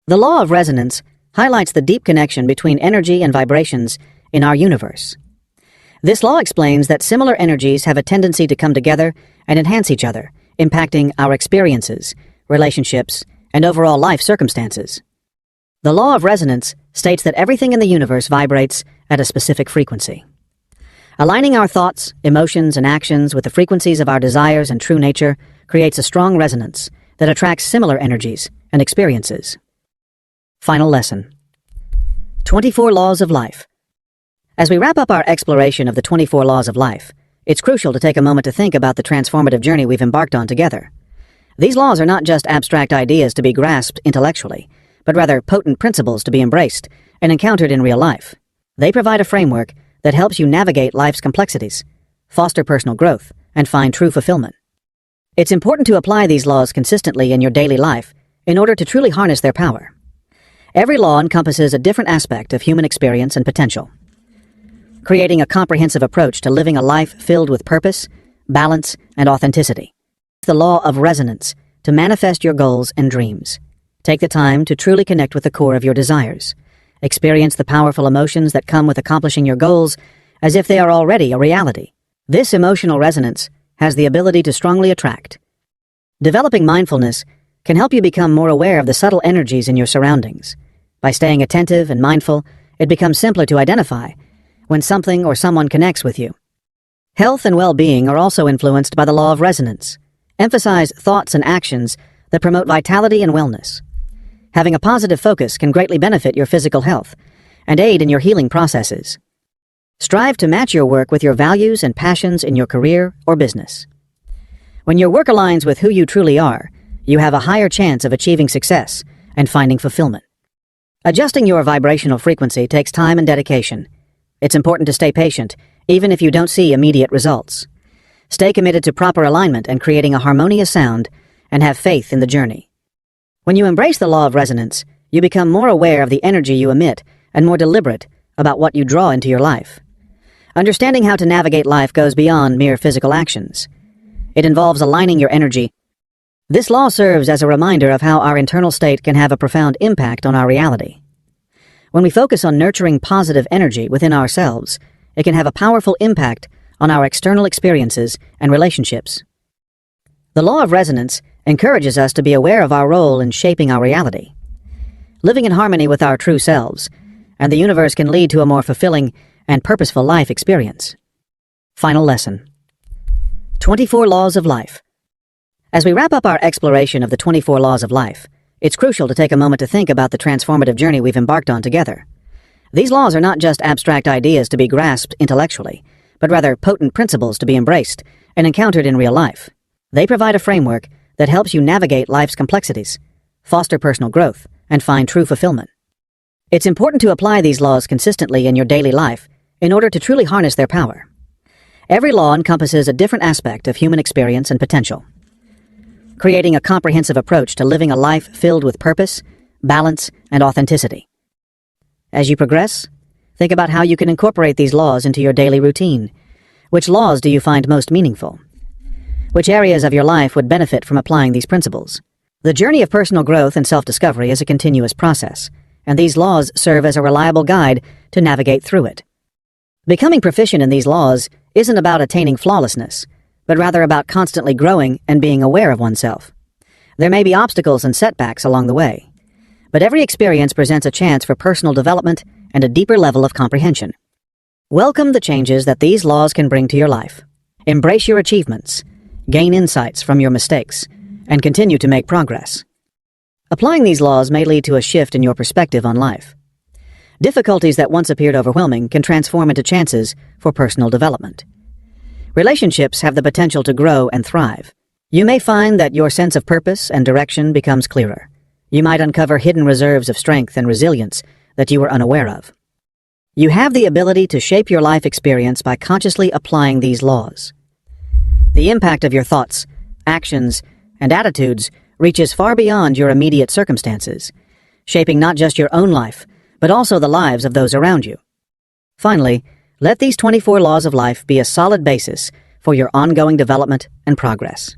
The law of resonance highlights the deep connection between energy and vibrations in our universe. This law explains that similar energies have a tendency to come together and enhance each other, impacting our experiences, relationships, and overall life circumstances. The law of resonance states that everything in the universe vibrates at a specific frequency. Aligning our thoughts, emotions, and actions with the frequencies of our desires and true nature creates a strong resonance that attracts similar energies and experiences. Final lesson. 24 Laws of Life. As we wrap up our exploration of the 24 laws of life, it's crucial to take a moment to think about the transformative journey we've embarked on together. These laws are not just abstract ideas to be grasped intellectually, but rather potent principles to be embraced and encountered in real life. They provide a framework that helps you navigate life's complexities, foster personal growth, and find true fulfillment. It's important to apply these laws consistently in your daily life in order to truly harness their power. Every law encompasses a different aspect of human experience and potential, creating a comprehensive approach to living a life filled with purpose, balance, and authenticity. The law of resonance to manifest your goals and dreams. Take the time to truly connect with the core of your desires. Experience the powerful emotions that come with accomplishing your goals as if they are already a reality. This emotional resonance has the ability to strongly attract. Developing mindfulness can help you become more aware of the subtle energies in your surroundings. By staying attentive and mindful, it becomes simpler to identify when something or someone connects with you. Health and well-being are also influenced by the law of resonance. Emphasize thoughts and actions that promote vitality and wellness. Having a positive focus can greatly benefit your physical health and aid in your healing processes. Strive to match your work with your values and passions in your career or business. When your work aligns with who you truly are, you have a higher chance of achieving success and finding fulfillment. Adjusting your vibrational frequency takes time and dedication. It's important to stay patient, even if you don't see immediate results. Stay committed to proper alignment and creating a harmonious sound, and have faith in the journey. When you embrace the law of resonance, you become more aware of the energy you emit and more deliberate about what you draw into your life. Understanding how to navigate life goes beyond mere physical actions. It involves aligning your energy. This law serves as a reminder of how our internal state can have a profound impact on our reality. When we focus on nurturing positive energy within ourselves, it can have a powerful impact on our external experiences and relationships. The law of resonance encourages us to be aware of our role in shaping our reality. Living in harmony with our true selves and the universe can lead to a more fulfilling and purposeful life experience. Final lesson. 24 Laws of Life. As we wrap up our exploration of the 24 laws of life, It's crucial to take a moment to think about the transformative journey we've embarked on together. These laws are not just abstract ideas to be grasped intellectually, but rather potent principles to be embraced and encountered in real life. They provide a framework that helps you navigate life's complexities, foster personal growth, and find true fulfillment. It's important to apply these laws consistently in your daily life in order to truly harness their power. Every law encompasses a different aspect of human experience and potential, creating a comprehensive approach to living a life filled with purpose, balance, and authenticity. As you progress, think about how you can incorporate these laws into your daily routine. Which laws do you find most meaningful? Which areas of your life would benefit from applying these principles? The journey of personal growth and self-discovery is a continuous process, and these laws serve as a reliable guide to navigate through it. Becoming proficient in these laws isn't about attaining flawlessness, but rather about constantly growing and being aware of oneself. There may be obstacles and setbacks along the way, but every experience presents a chance for personal development and a deeper level of comprehension. Welcome the changes that these laws can bring to your life. Embrace your achievements, gain insights from your mistakes, and continue to make progress. Applying these laws may lead to a shift in your perspective on life. Difficulties that once appeared overwhelming can transform into chances for personal development. Relationships have the potential to grow and thrive. You may find that your sense of purpose and direction becomes clearer. You might uncover hidden reserves of strength and resilience that you were unaware of. You have the ability to shape your life experience by consciously applying these laws. The impact of your thoughts, actions, and attitudes reaches far beyond your immediate circumstances, shaping not just your own life, but also the lives of those around you. Finally, let these 24 laws of life be a solid basis for your ongoing development and progress.